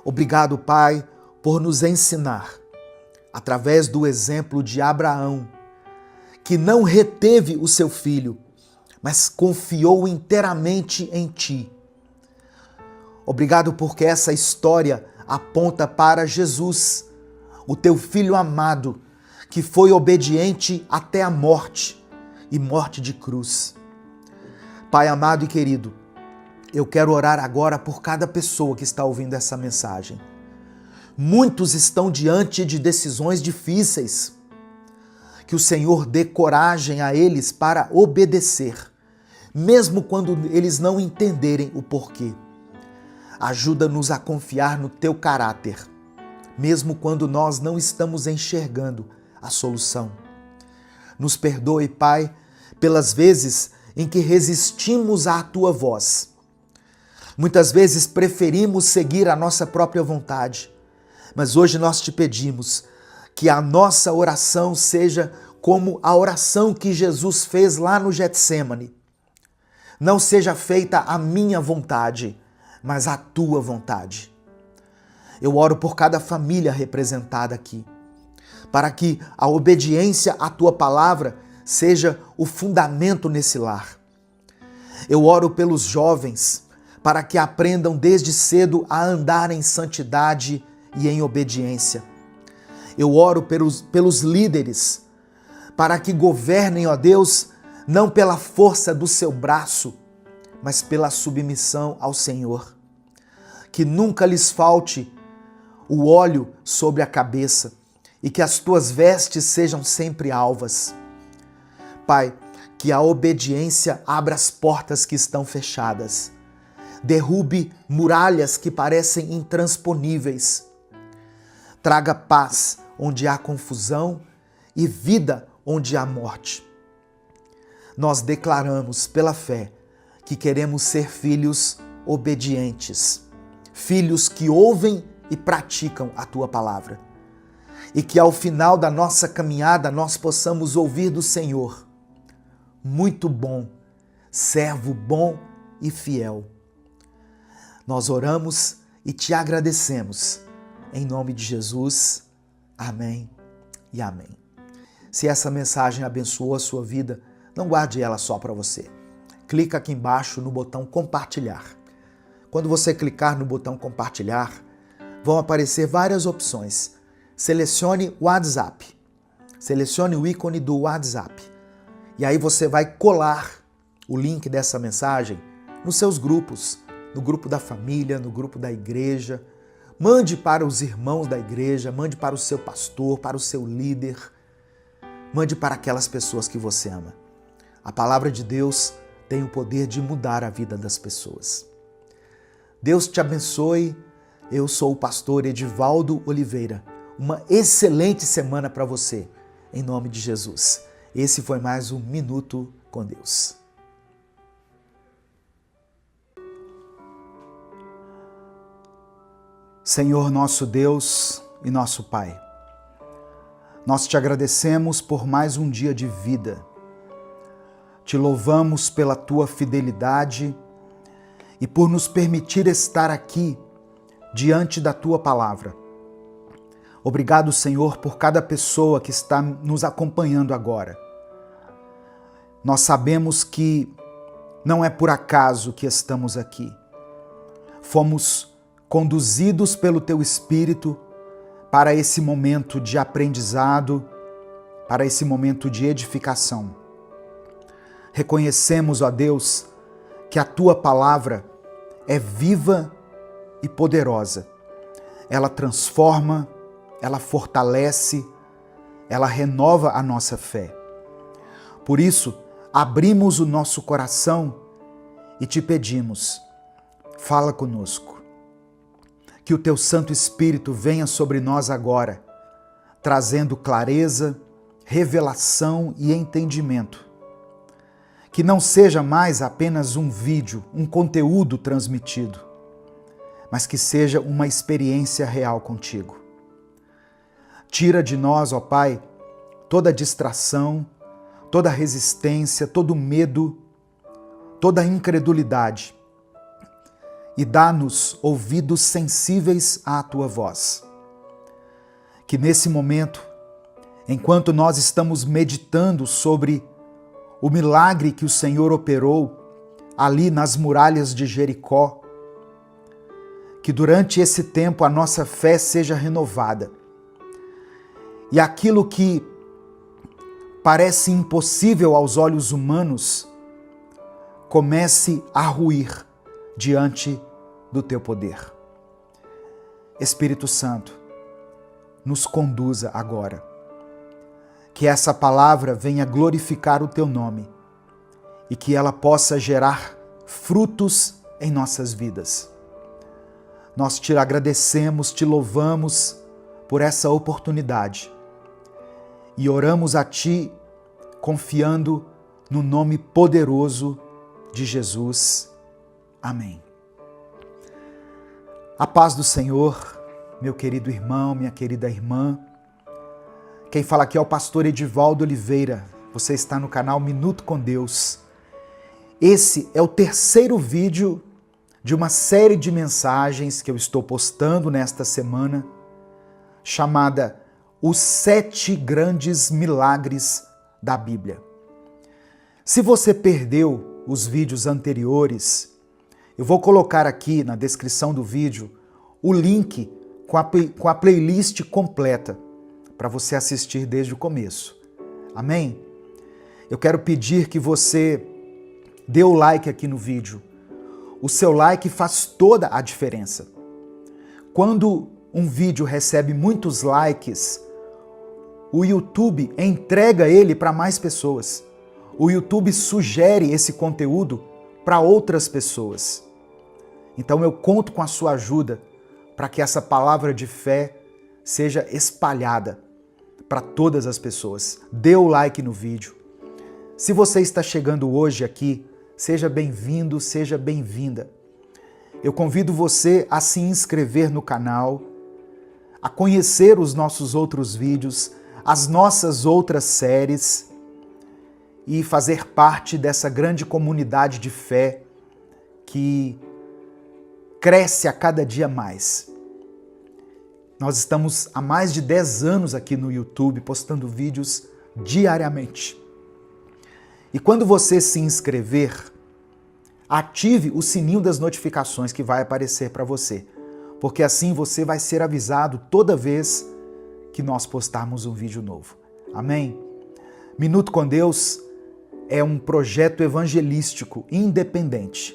Obrigado, Pai, por nos ensinar, através do exemplo de Abraão, que não reteve o seu filho, mas confiou inteiramente em Ti. Obrigado porque essa história aponta para Jesus, o Teu Filho amado, que foi obediente até a morte e morte de cruz. Pai amado e querido, eu quero orar agora por cada pessoa que está ouvindo essa mensagem. Muitos estão diante de decisões difíceis. Que o Senhor dê coragem a eles para obedecer, mesmo quando eles não entenderem o porquê. Ajuda-nos a confiar no Teu caráter, mesmo quando nós não estamos enxergando a solução. Nos perdoe, Pai, pelas vezes em que resistimos à Tua voz. Muitas vezes preferimos seguir a nossa própria vontade, mas hoje nós te pedimos que a nossa oração seja como a oração que Jesus fez lá no Getsêmani. Não seja feita a minha vontade, mas a Tua vontade. Eu oro por cada família representada aqui, para que a obediência à Tua palavra seja o fundamento nesse lar. Eu oro pelos jovens, para que aprendam desde cedo a andar em santidade e em obediência. Eu oro pelos líderes, para que governem, ó Deus, não pela força do seu braço, mas pela submissão ao Senhor. Que nunca lhes falte o óleo sobre a cabeça e que as tuas vestes sejam sempre alvas. Pai, que a obediência abra as portas que estão fechadas, derrube muralhas que parecem intransponíveis, traga paz onde há confusão e vida onde há morte. nós declaramos pela fé que queremos ser filhos obedientes, filhos que ouvem e praticam a tua palavra. E que ao final da nossa caminhada nós possamos ouvir do Senhor: muito bom, servo bom e fiel. Nós oramos e te agradecemos. Em nome de Jesus, amém e amém. Se essa mensagem abençoou a sua vida, não guarde ela só para você. Clica aqui embaixo no botão compartilhar. Quando você clicar no botão compartilhar, vão aparecer várias opções. Selecione o WhatsApp. Selecione o ícone do WhatsApp. E aí você vai colar o link dessa mensagem nos seus grupos, no grupo da família, no grupo da igreja. Mande para os irmãos da igreja, mande para o seu pastor, para o seu líder. Mande para aquelas pessoas que você ama. A palavra de Deus tem o poder de mudar a vida das pessoas. Deus te abençoe. Eu sou o pastor Edivaldo Oliveira. Uma excelente semana para você, em nome de Jesus. Esse foi mais um Minuto com Deus. Senhor nosso Deus e nosso Pai, nós te agradecemos por mais um dia de vida. Te louvamos pela tua fidelidade e por nos permitir estar aqui diante da tua palavra. Obrigado, Senhor, por cada pessoa que está nos acompanhando agora. Nós sabemos que não é por acaso que estamos aqui. Fomos conduzidos pelo Teu Espírito para esse momento de aprendizado, para esse momento de edificação. Reconhecemos, ó Deus, que a Tua palavra é viva e poderosa. Ela transforma, ela fortalece, ela renova a nossa fé. Por isso, abrimos o nosso coração e te pedimos, fala conosco. Que o Teu Santo Espírito venha sobre nós agora, trazendo clareza, revelação e entendimento. Que não seja mais apenas um vídeo, um conteúdo transmitido, mas que seja uma experiência real contigo. Tira de nós, ó Pai, toda distração, toda resistência, todo medo, toda incredulidade e dá-nos ouvidos sensíveis à Tua voz. Que nesse momento, enquanto nós estamos meditando sobre o milagre que o Senhor operou ali nas muralhas de Jericó, que durante esse tempo a nossa fé seja renovada e aquilo que parece impossível aos olhos humanos comece a ruir diante do Teu poder. Espírito Santo, nos conduza agora. Que essa palavra venha glorificar o Teu nome e que ela possa gerar frutos em nossas vidas. Nós te agradecemos, te louvamos por essa oportunidade e oramos a Ti confiando no nome poderoso de Jesus. Amém. A paz do Senhor, meu querido irmão, minha querida irmã. Quem fala aqui é o pastor Edivaldo Oliveira. Você está no canal Minuto com Deus. Esse é o terceiro vídeo de uma série de mensagens que eu estou postando nesta semana, chamada Os 7 Grandes Milagres da Bíblia. Se você perdeu os vídeos anteriores, eu vou colocar aqui na descrição do vídeo o link com a playlist completa para você assistir desde o começo. Amém? Eu quero pedir que você dê o like aqui no vídeo. O seu like faz toda a diferença. Quando um vídeo recebe muitos likes, o YouTube entrega ele para mais pessoas. O YouTube sugere esse conteúdo para outras pessoas. Então eu conto com a sua ajuda para que essa palavra de fé seja espalhada para todas as pessoas. Dê o like no vídeo. Se você está chegando hoje aqui, seja bem-vindo, seja bem-vinda. Eu convido você a se inscrever no canal, a conhecer os nossos outros vídeos, as nossas outras séries e fazer parte dessa grande comunidade de fé que cresce a cada dia mais. Nós estamos há mais de 10 anos aqui no YouTube postando vídeos diariamente. E quando você se inscrever, ative o sininho das notificações que vai aparecer para você, porque assim você vai ser avisado toda vez que nós postarmos um vídeo novo. Amém? Minuto com Deus é um projeto evangelístico independente.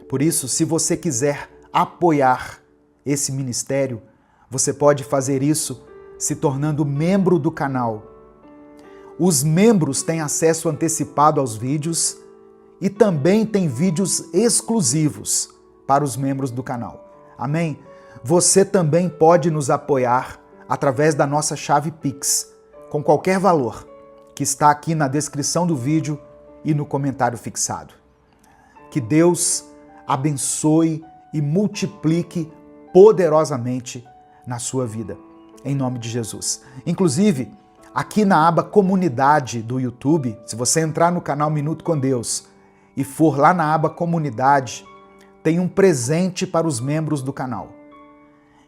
Por isso, se você quiser apoiar esse ministério, você pode fazer isso se tornando membro do canal. Os membros têm acesso antecipado aos vídeos e também tem vídeos exclusivos para os membros do canal. Amém? Você também pode nos apoiar através da nossa chave Pix, com qualquer valor, que está aqui na descrição do vídeo e no comentário fixado. Que Deus abençoe e multiplique poderosamente na sua vida, em nome de Jesus. Inclusive, aqui na aba Comunidade do YouTube, se você entrar no canal Minuto com Deus e for lá na aba Comunidade, tem um presente para os membros do canal.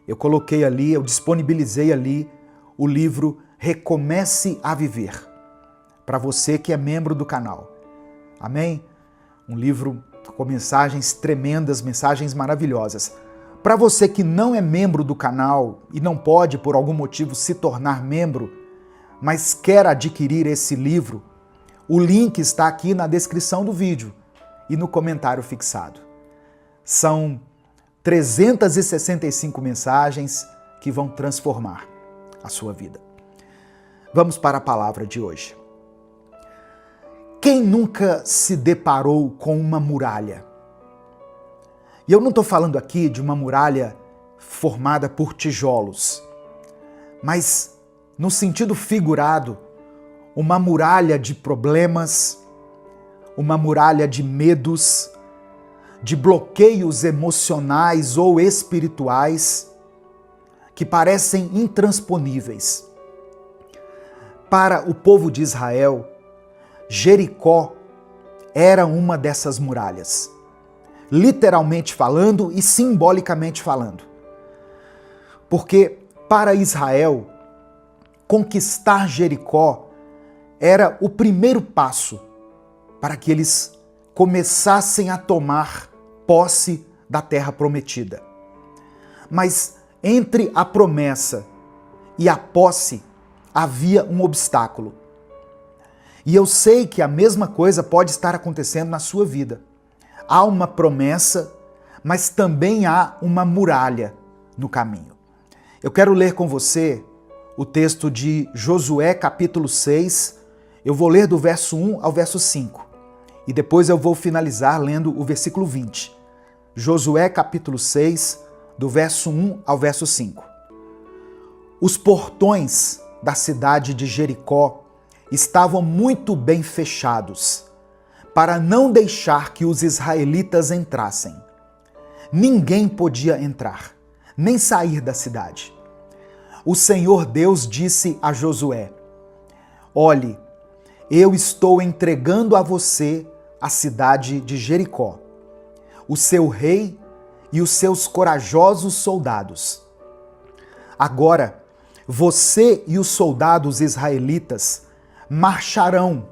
Eu coloquei ali, eu disponibilizei ali o livro Recomece a Viver, para você que é membro do canal. Amém? Um livro com mensagens tremendas, mensagens maravilhosas. Para você que não é membro do canal e não pode, por algum motivo, se tornar membro, mas quer adquirir esse livro, o link está aqui na descrição do vídeo e no comentário fixado. São 365 mensagens que vão transformar a sua vida. Vamos para a palavra de hoje. Quem nunca se deparou com uma muralha? E eu não estou falando aqui de uma muralha formada por tijolos, mas, no sentido figurado, uma muralha de problemas, uma muralha de medos, de bloqueios emocionais ou espirituais que parecem intransponíveis. Para o povo de Israel, Jericó era uma dessas muralhas, literalmente falando e simbolicamente falando. Porque para Israel, conquistar Jericó era o primeiro passo para que eles começassem a tomar posse da terra prometida. Mas entre a promessa e a posse havia um obstáculo. E eu sei que a mesma coisa pode estar acontecendo na sua vida. Há uma promessa, mas também há uma muralha no caminho. Eu quero ler com você o texto de Josué, capítulo 6. Eu vou ler do verso 1 ao verso 5. E depois eu vou finalizar lendo o versículo 20. Josué, capítulo 6, do verso 1 ao verso 5. Os portões da cidade de Jericó estavam muito bem fechados, para não deixar que os israelitas entrassem. Ninguém podia entrar, nem sair da cidade. O Senhor Deus disse a Josué: Olhe, eu estou entregando a você a cidade de Jericó, o seu rei e os seus corajosos soldados. Agora, você e os soldados israelitas marcharão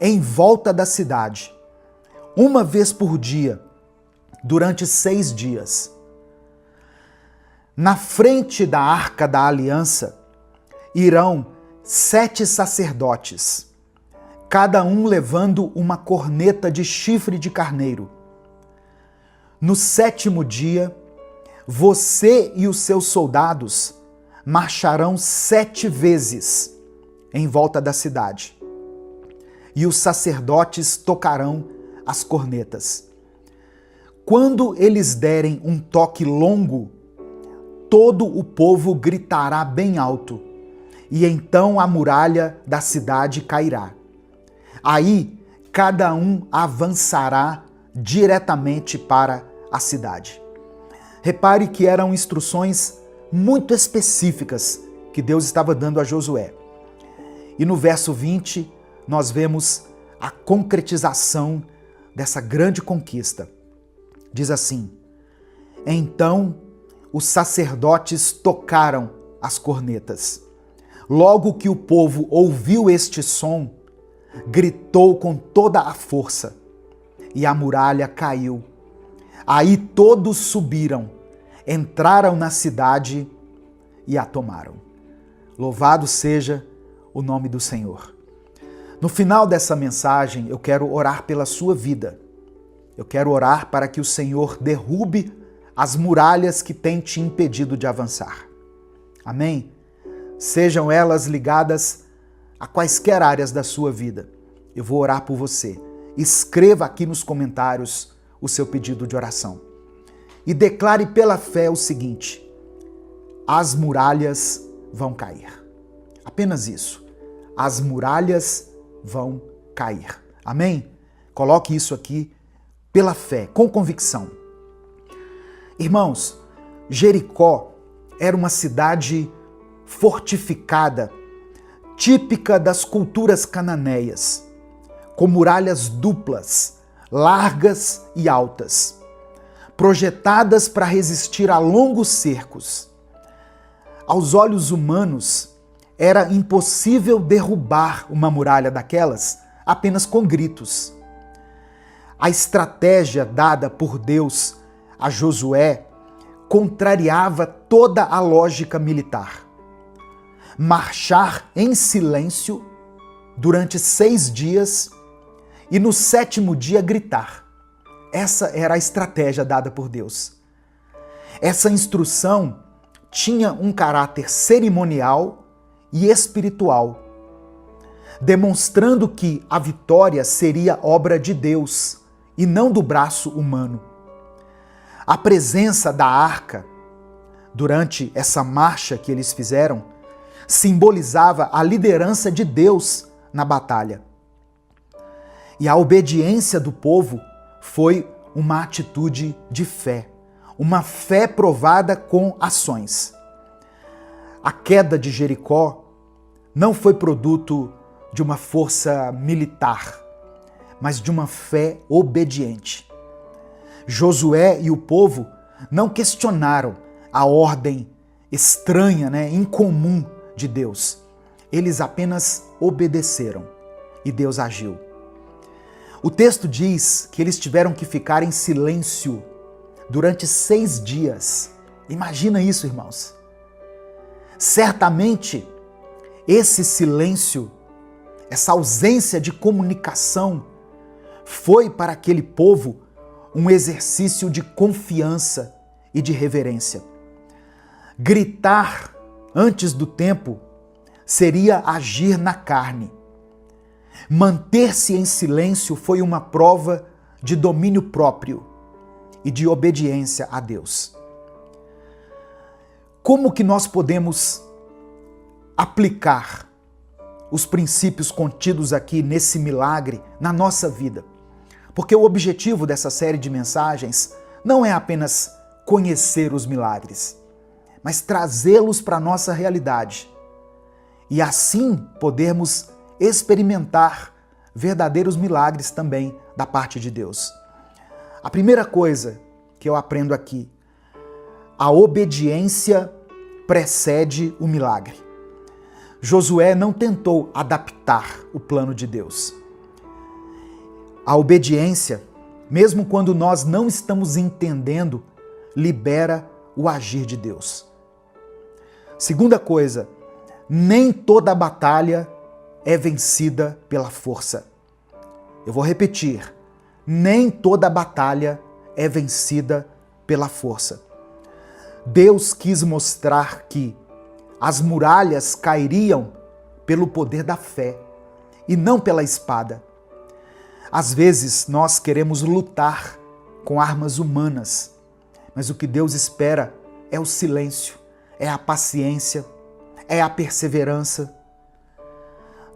em volta da cidade, uma vez por dia, durante 6 dias. Na frente da Arca da Aliança irão 7 sacerdotes, cada um levando uma corneta de chifre de carneiro. No 7º dia, você e os seus soldados marcharão 7 vezes em volta da cidade, e os sacerdotes tocarão as cornetas. Quando eles derem um toque longo, todo o povo gritará bem alto, e então a muralha da cidade cairá. Aí cada um avançará diretamente para a cidade. Repare que eram instruções muito específicas que Deus estava dando a Josué. E no verso 20, nós vemos a concretização dessa grande conquista. Diz assim: então os sacerdotes tocaram as cornetas. Logo que o povo ouviu este som, gritou com toda a força, e a muralha caiu. Aí todos subiram, entraram na cidade e a tomaram. Louvado seja o nome do Senhor. No final dessa mensagem, eu quero orar pela sua vida. Eu quero orar para que o Senhor derrube as muralhas que têm te impedido de avançar. Amém? Sejam elas ligadas a quaisquer áreas da sua vida. Eu vou orar por você. Escreva aqui nos comentários o seu pedido de oração. E declare pela fé o seguinte: as muralhas vão cair. Apenas isso. As muralhas vão cair. Amém? Coloque isso aqui pela fé, com convicção. Irmãos, Jericó era uma cidade fortificada, típica das culturas cananeias, com muralhas duplas, largas e altas, projetadas para resistir a longos cercos. Aos olhos humanos, era impossível derrubar uma muralha daquelas apenas com gritos. A estratégia dada por Deus a Josué contrariava toda a lógica militar. Marchar em silêncio durante 6 dias e no 7º dia gritar. Essa era a estratégia dada por Deus. Essa instrução tinha um caráter cerimonial e espiritual, demonstrando que a vitória seria obra de Deus e não do braço humano. A presença da arca durante essa marcha que eles fizeram simbolizava a liderança de Deus na batalha. E a obediência do povo foi uma atitude de fé, uma fé provada com ações. A queda de Jericó não foi produto de uma força militar, mas de uma fé obediente. Josué e o povo não questionaram a ordem estranha, incomum de Deus. Eles apenas obedeceram e Deus agiu. O texto diz que eles tiveram que ficar em silêncio durante 6 dias. Imagina isso, irmãos. Certamente, esse silêncio, essa ausência de comunicação, foi para aquele povo um exercício de confiança e de reverência. Gritar antes do tempo seria agir na carne. Manter-se em silêncio foi uma prova de domínio próprio e de obediência a Deus. Como que nós podemos aplicar os princípios contidos aqui nesse milagre na nossa vida? Porque o objetivo dessa série de mensagens não é apenas conhecer os milagres, mas trazê-los para a nossa realidade e assim podermos experimentar verdadeiros milagres também da parte de Deus. A primeira coisa que eu aprendo aqui: a obediência precede o milagre. Josué não tentou adaptar o plano de Deus. A obediência, mesmo quando nós não estamos entendendo, libera o agir de Deus. Segunda coisa, nem toda batalha é vencida pela força. Eu vou repetir, nem toda batalha é vencida pela força. Deus quis mostrar que as muralhas cairiam pelo poder da fé e não pela espada. Às vezes nós queremos lutar com armas humanas, mas o que Deus espera é o silêncio, é a paciência, é a perseverança.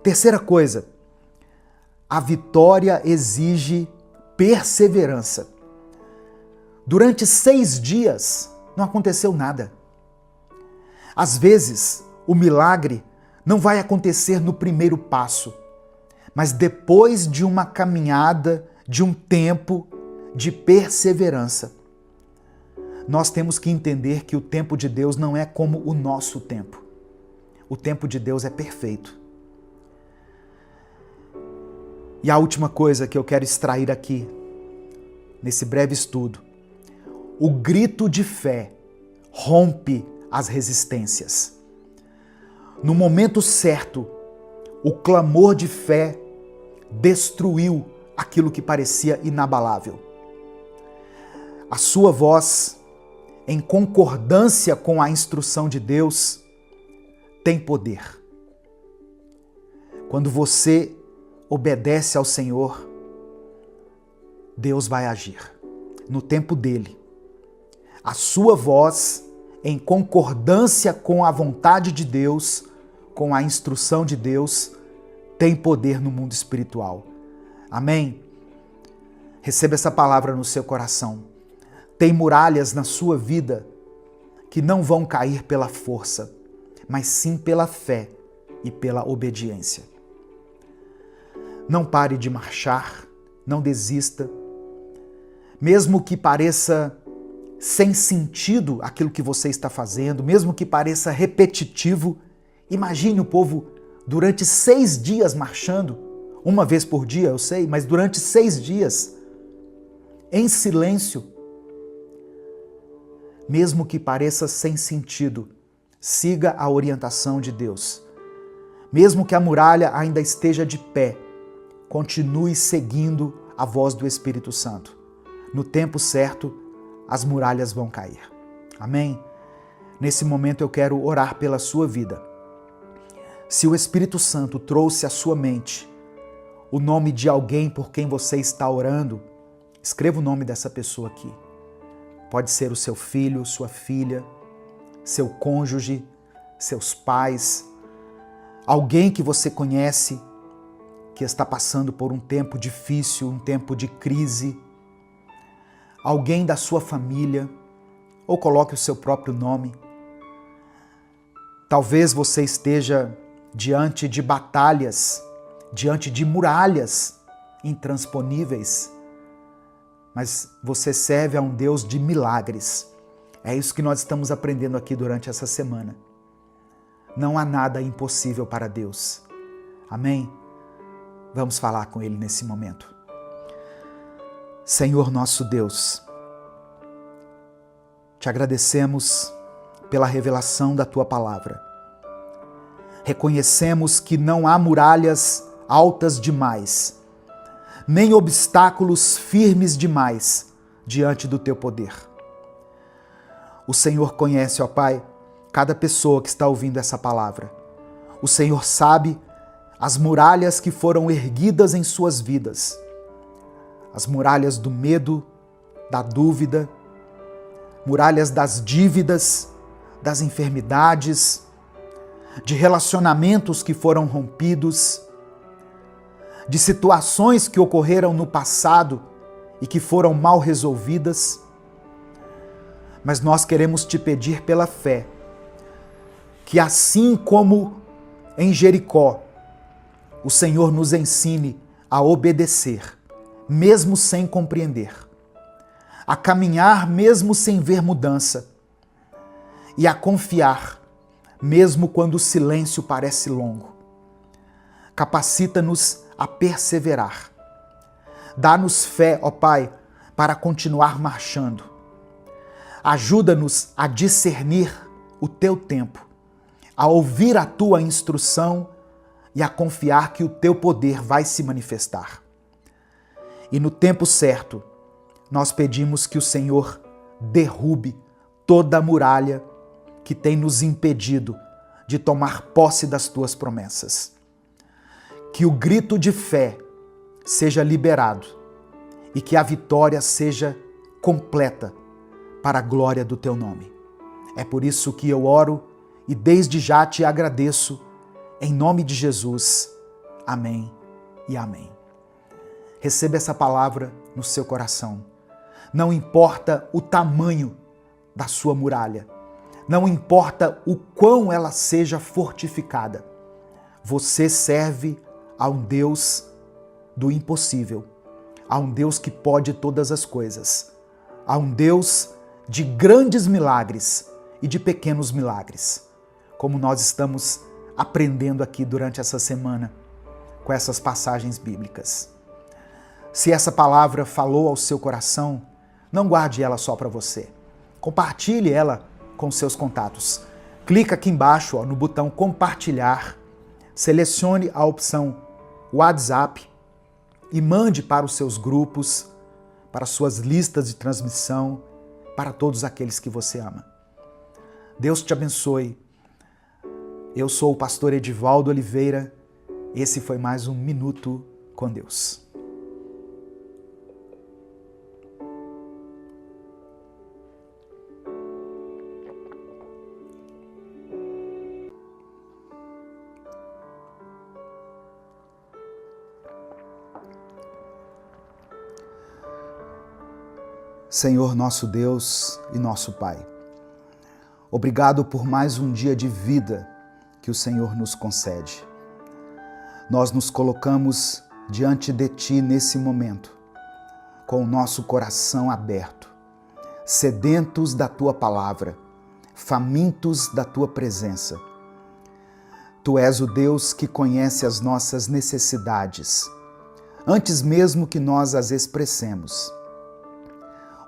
Terceira coisa, a vitória exige perseverança. Durante 6 dias não aconteceu nada. Às vezes, o milagre não vai acontecer no primeiro passo, mas depois de uma caminhada, de um tempo de perseverança. Nós temos que entender que o tempo de Deus não é como o nosso tempo. O tempo de Deus é perfeito. E a última coisa que eu quero extrair aqui, nesse breve estudo, o grito de fé rompe as resistências. No momento certo, o clamor de fé destruiu aquilo que parecia inabalável. A sua voz, em concordância com a instrução de Deus, tem poder. Quando você obedece ao Senhor, Deus vai agir no tempo dele. A sua voz, em concordância com a vontade de Deus, com a instrução de Deus, tem poder no mundo espiritual. Amém? Receba essa palavra no seu coração. Tem muralhas na sua vida que não vão cair pela força, mas sim pela fé e pela obediência. Não pare de marchar, não desista. Mesmo que pareça sem sentido aquilo que você está fazendo, mesmo que pareça repetitivo, imagine o povo durante 6 dias marchando, uma vez por dia, eu sei, mas durante 6 dias, em silêncio. Mesmo que pareça sem sentido, siga a orientação de Deus. Mesmo que a muralha ainda esteja de pé, continue seguindo a voz do Espírito Santo. No tempo certo, as muralhas vão cair. Amém? Nesse momento eu quero orar pela sua vida. Se o Espírito Santo trouxe à sua mente o nome de alguém por quem você está orando, escreva o nome dessa pessoa aqui. Pode ser o seu filho, sua filha, seu cônjuge, seus pais, alguém que você conhece que está passando por um tempo difícil, um tempo de crise, alguém da sua família, ou coloque o seu próprio nome. Talvez você esteja diante de batalhas, diante de muralhas intransponíveis, mas você serve a um Deus de milagres. É isso que nós estamos aprendendo aqui durante essa semana. Não há nada impossível para Deus. Amém? Vamos falar com Ele nesse momento. Senhor nosso Deus, te agradecemos pela revelação da Tua palavra. Reconhecemos que não há muralhas altas demais, nem obstáculos firmes demais diante do Teu poder. O Senhor conhece, ó Pai, cada pessoa que está ouvindo essa palavra. O Senhor sabe as muralhas que foram erguidas em suas vidas. As muralhas do medo, da dúvida, muralhas das dívidas, das enfermidades, de relacionamentos que foram rompidos, de situações que ocorreram no passado e que foram mal resolvidas. Mas nós queremos te pedir pela fé, que assim como em Jericó, o Senhor nos ensine a obedecer, mesmo sem compreender, a caminhar mesmo sem ver mudança e a confiar, mesmo quando o silêncio parece longo. Capacita-nos a perseverar. Dá-nos fé, ó Pai, para continuar marchando. Ajuda-nos a discernir o Teu tempo, a ouvir a Tua instrução e a confiar que o Teu poder vai se manifestar. E no tempo certo, nós pedimos que o Senhor derrube toda a muralha que tem nos impedido de tomar posse das Tuas promessas. Que o grito de fé seja liberado e que a vitória seja completa para a glória do Teu nome. É por isso que eu oro e desde já te agradeço, em nome de Jesus. Amém e amém. receba essa palavra no seu coração. Não importa o tamanho da sua muralha, não importa o quão ela seja fortificada, você serve a um Deus do impossível, a um Deus que pode todas as coisas, a um Deus de grandes milagres e de pequenos milagres, como nós estamos aprendendo aqui durante essa semana com essas passagens bíblicas. Se essa palavra falou ao seu coração, não guarde ela só para você. Compartilhe ela com seus contatos. Clica aqui embaixo no botão compartilhar, selecione a opção WhatsApp e mande para os seus grupos, para suas listas de transmissão, para todos aqueles que você ama. Deus te abençoe. Eu sou o pastor Edivaldo Oliveira. Esse foi mais um Minuto com Deus. Senhor nosso Deus e nosso Pai, obrigado por mais um dia de vida que o Senhor nos concede. Nós nos colocamos diante de Ti nesse momento, com o nosso coração aberto, sedentos da Tua palavra, famintos da Tua presença. Tu és o Deus que conhece as nossas necessidades, antes mesmo que nós as expressemos.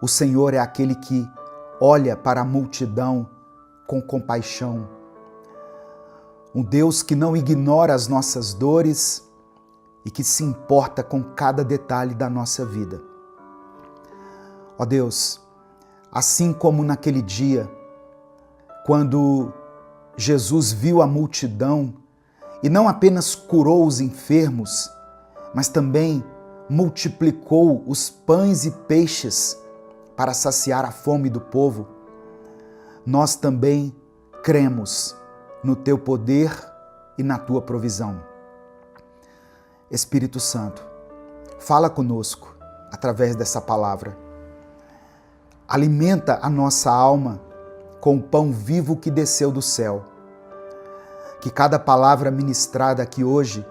O Senhor é aquele que olha para a multidão com compaixão. Um Deus que não ignora as nossas dores e que se importa com cada detalhe da nossa vida. Ó Deus, assim como naquele dia, quando Jesus viu a multidão e não apenas curou os enfermos, mas também multiplicou os pães e peixes para saciar a fome do povo, nós também cremos no Teu poder e na Tua provisão. Espírito Santo, fala conosco através dessa palavra. Alimenta a nossa alma com o pão vivo que desceu do céu. Que cada palavra ministrada aqui hoje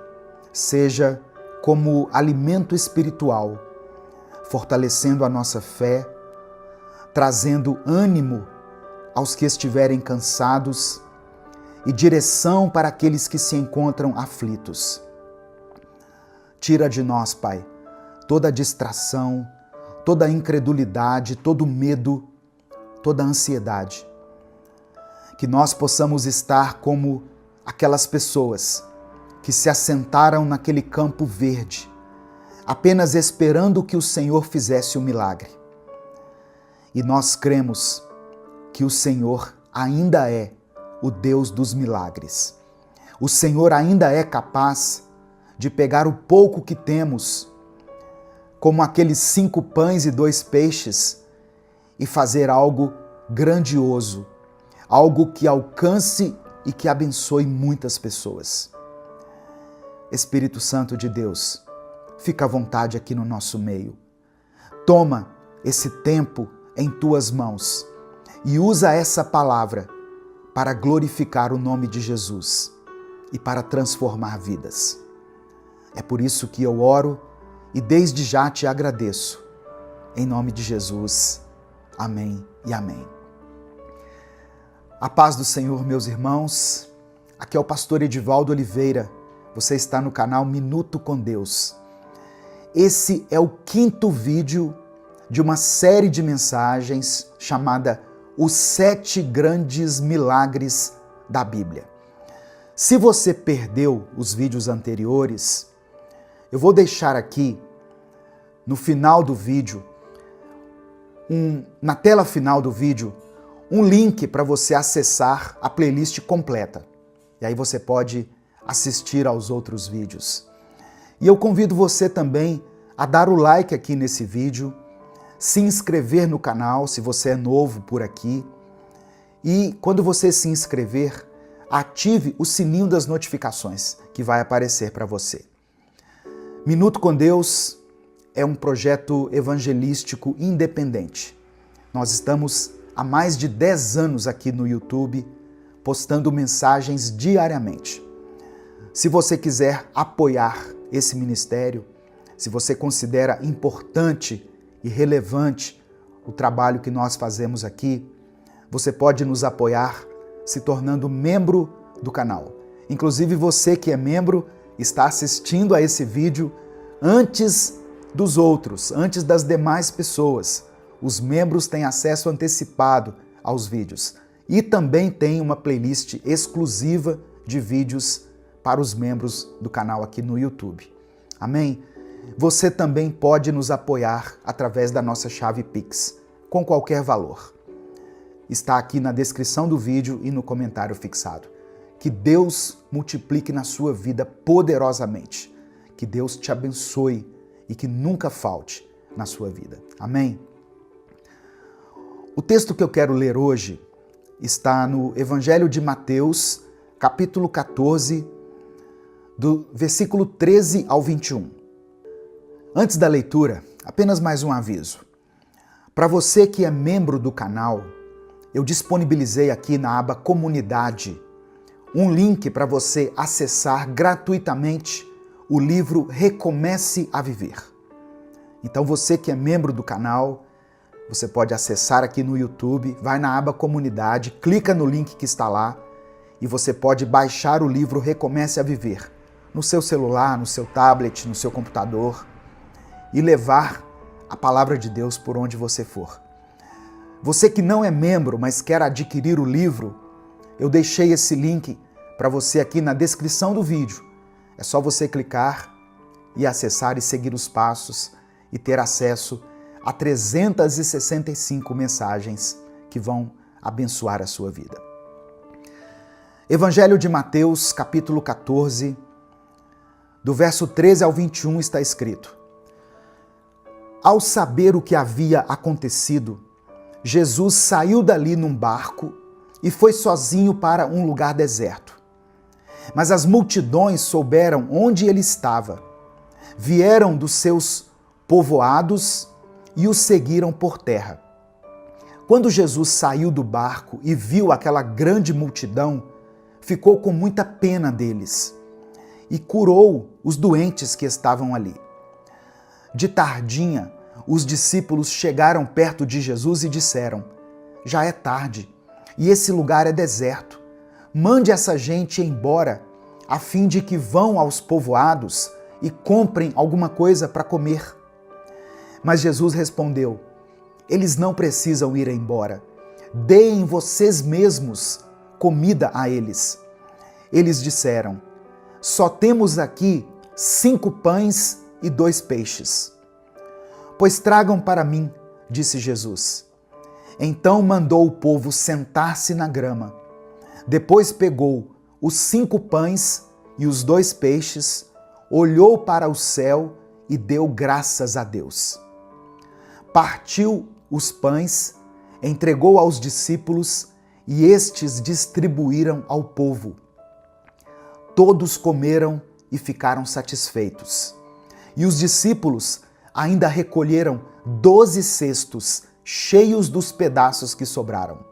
seja como alimento espiritual, fortalecendo a nossa fé, trazendo ânimo aos que estiverem cansados e direção para aqueles que se encontram aflitos. Tira de nós, Pai, toda distração, toda incredulidade, todo medo, toda ansiedade. Que nós possamos estar como aquelas pessoas que se assentaram naquele campo verde, apenas esperando que o Senhor fizesse o milagre. E nós cremos que o Senhor ainda é o Deus dos milagres. O Senhor ainda é capaz de pegar o pouco que temos, como aqueles 5 pães e 2 peixes, e fazer algo grandioso, algo que alcance e que abençoe muitas pessoas. Espírito Santo de Deus, fica à vontade aqui no nosso meio. Toma esse tempo em Tuas mãos e usa essa palavra para glorificar o nome de Jesus e para transformar vidas. É por isso que eu oro e desde já te agradeço. Em nome de Jesus. Amém e amém. A paz do Senhor, meus irmãos. Aqui é o pastor Edivaldo Oliveira. Você está no canal Minuto com Deus. Esse é o 5º vídeo de uma série de mensagens chamada Os 7 Grandes Milagres da Bíblia. Se você perdeu os vídeos anteriores, eu vou deixar aqui no final do vídeo, na tela final do vídeo, um link para você acessar a playlist completa. E aí você pode assistir aos outros vídeos. E eu convido você também a dar o like aqui nesse vídeo, se inscrever no canal se você é novo por aqui e quando você se inscrever, ative o sininho das notificações que vai aparecer para você. Minuto com Deus é um projeto evangelístico independente. Nós estamos há mais de 10 anos aqui no YouTube, postando mensagens diariamente. Se você quiser apoiar esse ministério, se você considera importante e relevante o trabalho que nós fazemos aqui, você pode nos apoiar se tornando membro do canal. Inclusive você que é membro está assistindo a esse vídeo antes dos outros, antes das demais pessoas. Os membros têm acesso antecipado aos vídeos e também tem uma playlist exclusiva de vídeos para os membros do canal aqui no YouTube. Amém? Você também pode nos apoiar através da nossa chave Pix, com qualquer valor. Está aqui na descrição do vídeo e no comentário fixado. Que Deus multiplique na sua vida poderosamente. Que Deus te abençoe e que nunca falte na sua vida. Amém? O texto que eu quero ler hoje está no Evangelho de Mateus, capítulo 14, do versículo 13 ao 21. Antes da leitura, apenas mais um aviso. Para você que é membro do canal, eu disponibilizei aqui na aba Comunidade um link para você acessar gratuitamente o livro Recomece a Viver. Então você que é membro do canal, você pode acessar aqui no YouTube, vai na aba Comunidade, clica no link que está lá e você pode baixar o livro Recomece a Viver no seu celular, no seu tablet, no seu computador e levar a palavra de Deus por onde você for. Você que não é membro, mas quer adquirir o livro, eu deixei esse link para você aqui na descrição do vídeo. É só você clicar e acessar e seguir os passos e ter acesso a 365 mensagens que vão abençoar a sua vida. Evangelho de Mateus, capítulo 14, do verso 13 ao 21 está escrito: Ao saber o que havia acontecido, Jesus saiu dali num barco e foi sozinho para um lugar deserto. Mas as multidões souberam onde ele estava, vieram dos seus povoados e o seguiram por terra. Quando Jesus saiu do barco e viu aquela grande multidão, ficou com muita pena deles e curou os doentes que estavam ali. De tardinha, os discípulos chegaram perto de Jesus e disseram: Já é tarde e esse lugar é deserto. Mande essa gente embora, a fim de que vão aos povoados e comprem alguma coisa para comer. Mas Jesus respondeu: Eles não precisam ir embora. Deem vocês mesmos comida a eles. Eles disseram: Só temos aqui 5 pães e 2 peixes. Pois tragam para mim, disse Jesus. Então mandou o povo sentar-se na grama. Depois pegou os 5 pães e os 2 peixes, olhou para o céu e deu graças a Deus. Partiu os pães, entregou aos discípulos e estes distribuíram ao povo. Todos comeram e ficaram satisfeitos. E os discípulos ainda recolheram 12 cestos cheios dos pedaços que sobraram.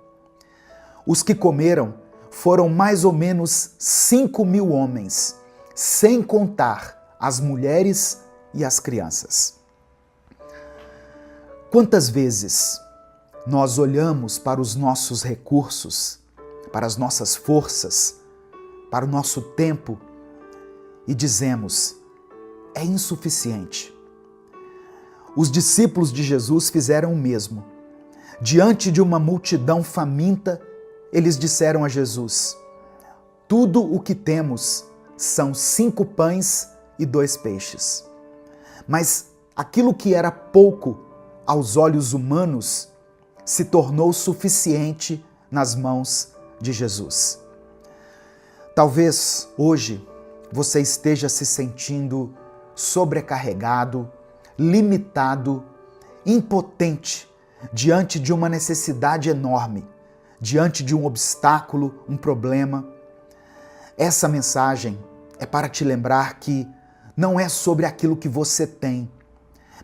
Os que comeram foram mais ou menos 5.000 homens, sem contar as mulheres e as crianças. Quantas vezes nós olhamos para os nossos recursos, para as nossas forças, para o nosso tempo e dizemos: é insuficiente. Os discípulos de Jesus fizeram o mesmo. Diante de uma multidão faminta, eles disseram a Jesus: Tudo o que temos são 5 pães e 2 peixes. Mas aquilo que era pouco aos olhos humanos se tornou suficiente nas mãos de Jesus. Talvez hoje você esteja se sentindo sobrecarregado, limitado, impotente diante de uma necessidade enorme, diante de um obstáculo, um problema. Essa mensagem é para te lembrar que não é sobre aquilo que você tem,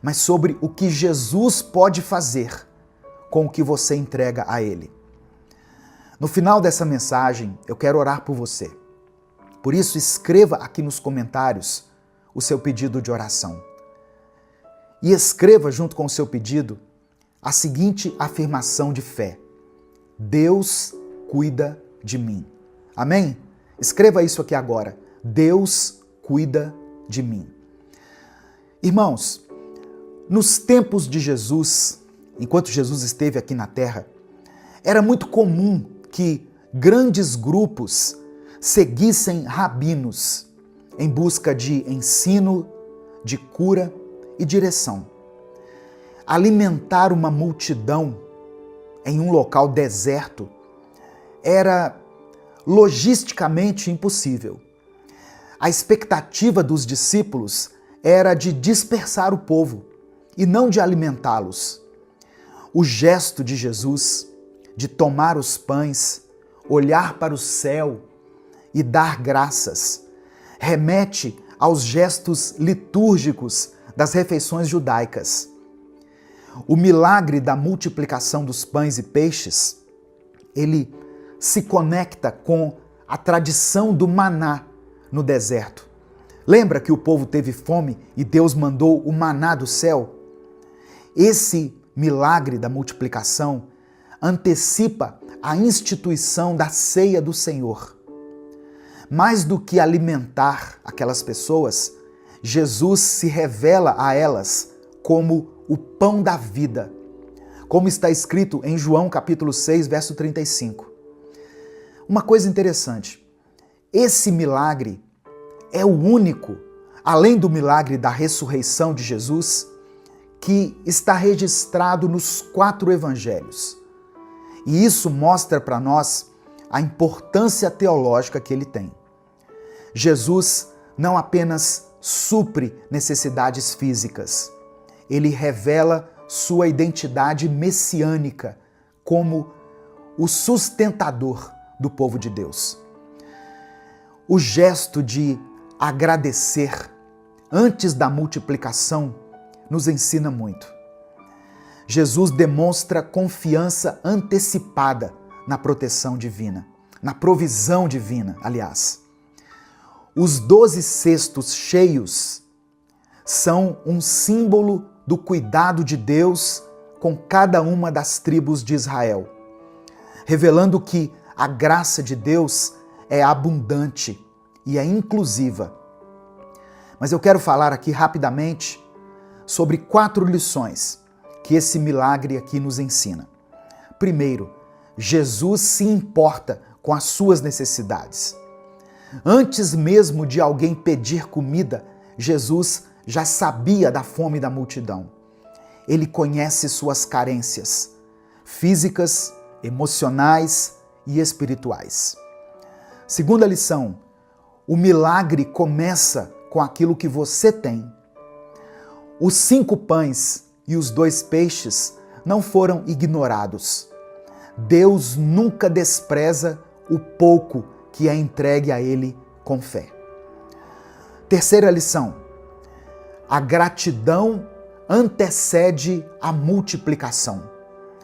mas sobre o que Jesus pode fazer com o que você entrega a Ele. No final dessa mensagem, eu quero orar por você. Por isso, escreva aqui nos comentários o seu pedido de oração. E escreva junto com o seu pedido a seguinte afirmação de fé: Deus cuida de mim. Amém? Escreva isso aqui agora. Deus cuida de mim. Irmãos, nos tempos de Jesus, enquanto Jesus esteve aqui na terra, era muito comum que grandes grupos seguissem rabinos em busca de ensino, de cura e direção. Alimentar uma multidão em um local deserto era logisticamente impossível. A expectativa dos discípulos era de dispersar o povo e não de alimentá-los. O gesto de Jesus de tomar os pães, olhar para o céu e dar graças remete aos gestos litúrgicos das refeições judaicas. O milagre da multiplicação dos pães e peixes, ele se conecta com a tradição do maná no deserto. Lembra que o povo teve fome e Deus mandou o maná do céu? Esse milagre da multiplicação antecipa a instituição da ceia do Senhor. Mais do que alimentar aquelas pessoas, Jesus se revela a elas como o pão da vida, como está escrito em João capítulo 6, verso 35. Uma coisa interessante, esse milagre é o único, além do milagre da ressurreição de Jesus, que está registrado nos 4 evangelhos. E isso mostra para nós a importância teológica que ele tem. Jesus não apenas supre necessidades físicas, ele revela sua identidade messiânica como o sustentador do povo de Deus. O gesto de agradecer antes da multiplicação nos ensina muito. Jesus demonstra confiança antecipada na proteção divina, na provisão divina, aliás. Os 12 cestos cheios são um símbolo do cuidado de Deus com cada uma das tribos de Israel, revelando que a graça de Deus é abundante e é inclusiva. Mas eu quero falar aqui rapidamente sobre 4 lições que esse milagre aqui nos ensina. Primeiro, Jesus se importa com as suas necessidades. Antes mesmo de alguém pedir comida, Jesus já sabia da fome da multidão. Ele conhece suas carências físicas, emocionais e espirituais. Segunda lição, o milagre começa com aquilo que você tem. Os 5 pães e os 2 peixes não foram ignorados. Deus nunca despreza o pouco que é entregue a Ele com fé. Terceira lição, a gratidão antecede a multiplicação.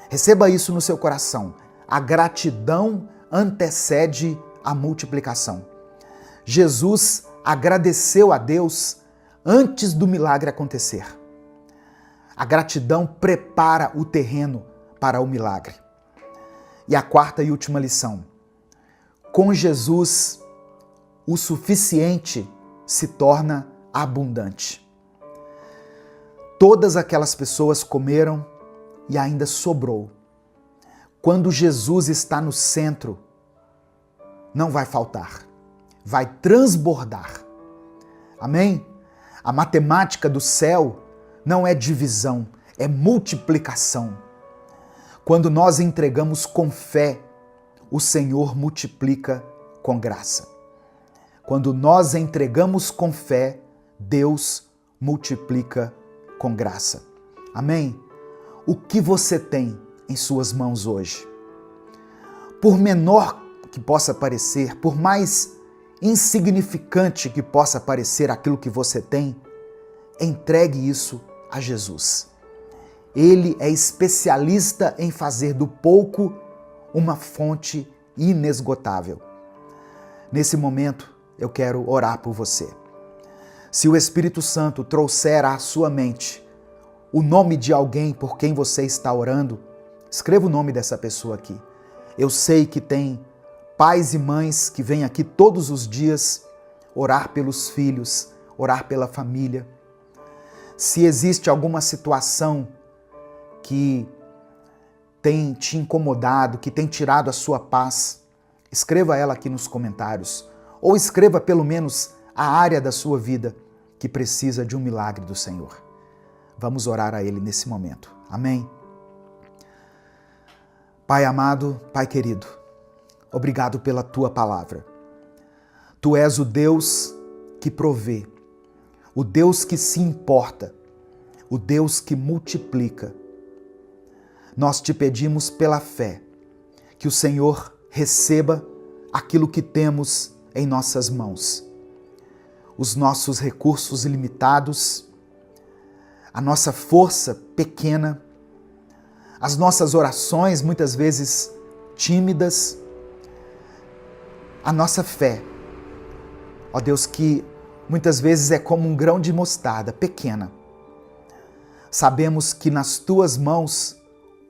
Receba isso no seu coração. A gratidão antecede a multiplicação. Jesus agradeceu a Deus antes do milagre acontecer. A gratidão prepara o terreno para o milagre. E a quarta e última lição. Com Jesus, o suficiente se torna abundante. Todas aquelas pessoas comeram e ainda sobrou. Quando Jesus está no centro, não vai faltar, vai transbordar. Amém? A matemática do céu não é divisão, é multiplicação. Quando nós entregamos com fé, o Senhor multiplica com graça. Quando nós entregamos com fé, Deus multiplica com graça. Amém? O que você tem em suas mãos hoje? Por menor que possa parecer, por mais insignificante que possa parecer aquilo que você tem, entregue isso a Jesus. Ele é especialista em fazer do pouco uma fonte inesgotável. Nesse momento, eu quero orar por você. Se o Espírito Santo trouxer à sua mente o nome de alguém por quem você está orando, escreva o nome dessa pessoa aqui. Eu sei que tem pais e mães que vêm aqui todos os dias orar pelos filhos, orar pela família. Se existe alguma situação que tem te incomodado, que tem tirado a sua paz, escreva ela aqui nos comentários. Ou escreva pelo menos a área da sua vida que precisa de um milagre do Senhor. Vamos orar a Ele nesse momento. Amém? Pai amado, Pai querido, obrigado pela Tua palavra. Tu és o Deus que provê, o Deus que se importa, o Deus que multiplica. Nós te pedimos pela fé que o Senhor receba aquilo que temos em nossas mãos. Os nossos recursos limitados, a nossa força pequena, as nossas orações muitas vezes tímidas, a nossa fé, ó Deus, que muitas vezes é como um grão de mostarda, pequena. Sabemos que nas Tuas mãos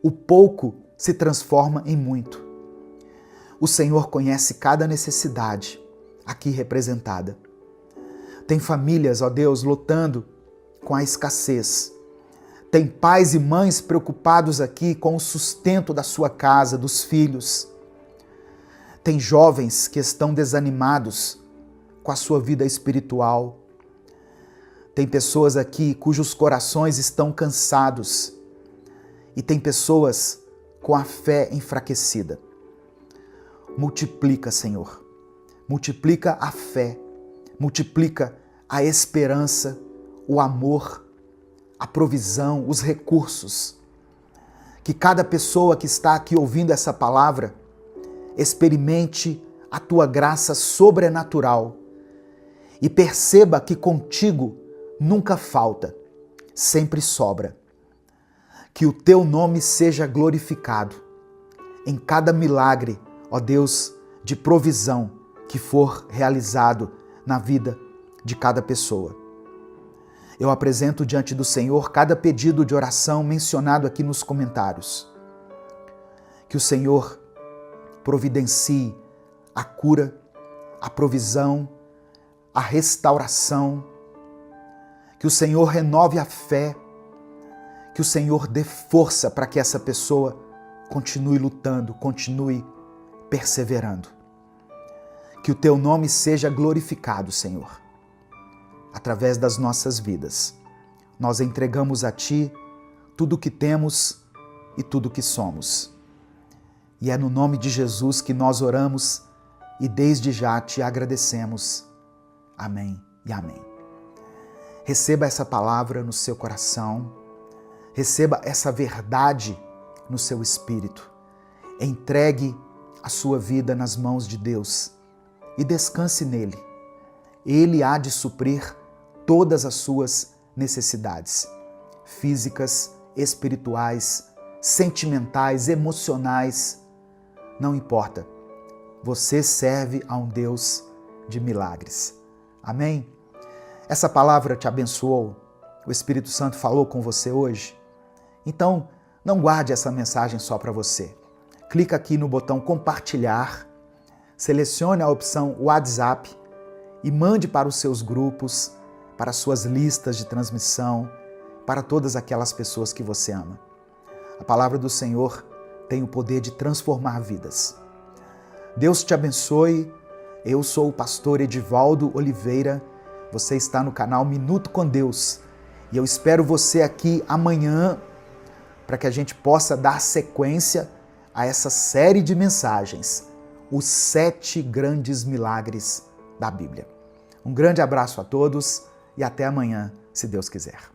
o pouco se transforma em muito. O Senhor conhece cada necessidade aqui representada. Tem famílias, ó Deus, lutando com a escassez. Tem pais e mães preocupados aqui com o sustento da sua casa, dos filhos. Tem jovens que estão desanimados com a sua vida espiritual. Tem pessoas aqui cujos corações estão cansados. E tem pessoas com a fé enfraquecida. Multiplica, Senhor. Multiplica a fé. Multiplica a esperança, o amor, a provisão, os recursos. Que cada pessoa que está aqui ouvindo essa palavra experimente a Tua graça sobrenatural e perceba que contigo nunca falta, sempre sobra. Que o Teu nome seja glorificado em cada milagre, ó Deus, de provisão que for realizado na vida de cada pessoa. Eu apresento diante do Senhor cada pedido de oração mencionado aqui nos comentários. Que o Senhor providencie a cura, a provisão, a restauração. Que o Senhor renove a fé. Que o Senhor dê força para que essa pessoa continue lutando, continue perseverando. Que o Teu nome seja glorificado, Senhor, através das nossas vidas. Nós entregamos a Ti tudo o que temos e tudo o que somos. E é no nome de Jesus que nós oramos e desde já Te agradecemos. Amém e amém. Receba essa palavra no seu coração. Receba essa verdade no seu espírito. Entregue a sua vida nas mãos de Deus e descanse nele. Ele há de suprir todas as suas necessidades físicas, espirituais, sentimentais, emocionais. Não importa. Você serve a um Deus de milagres. Amém? Essa palavra te abençoou? O Espírito Santo falou com você hoje? Então, não guarde essa mensagem só para você. Clica aqui no botão compartilhar, selecione a opção WhatsApp e mande para os seus grupos, para as suas listas de transmissão, para todas aquelas pessoas que você ama. A palavra do Senhor tem o poder de transformar vidas. Deus te abençoe. Eu sou o pastor Edivaldo Oliveira. Você está no canal Minuto com Deus. E eu espero você aqui amanhã para que a gente possa dar sequência a essa série de mensagens, os 7 grandes milagres da Bíblia. Um grande abraço a todos e até amanhã, se Deus quiser.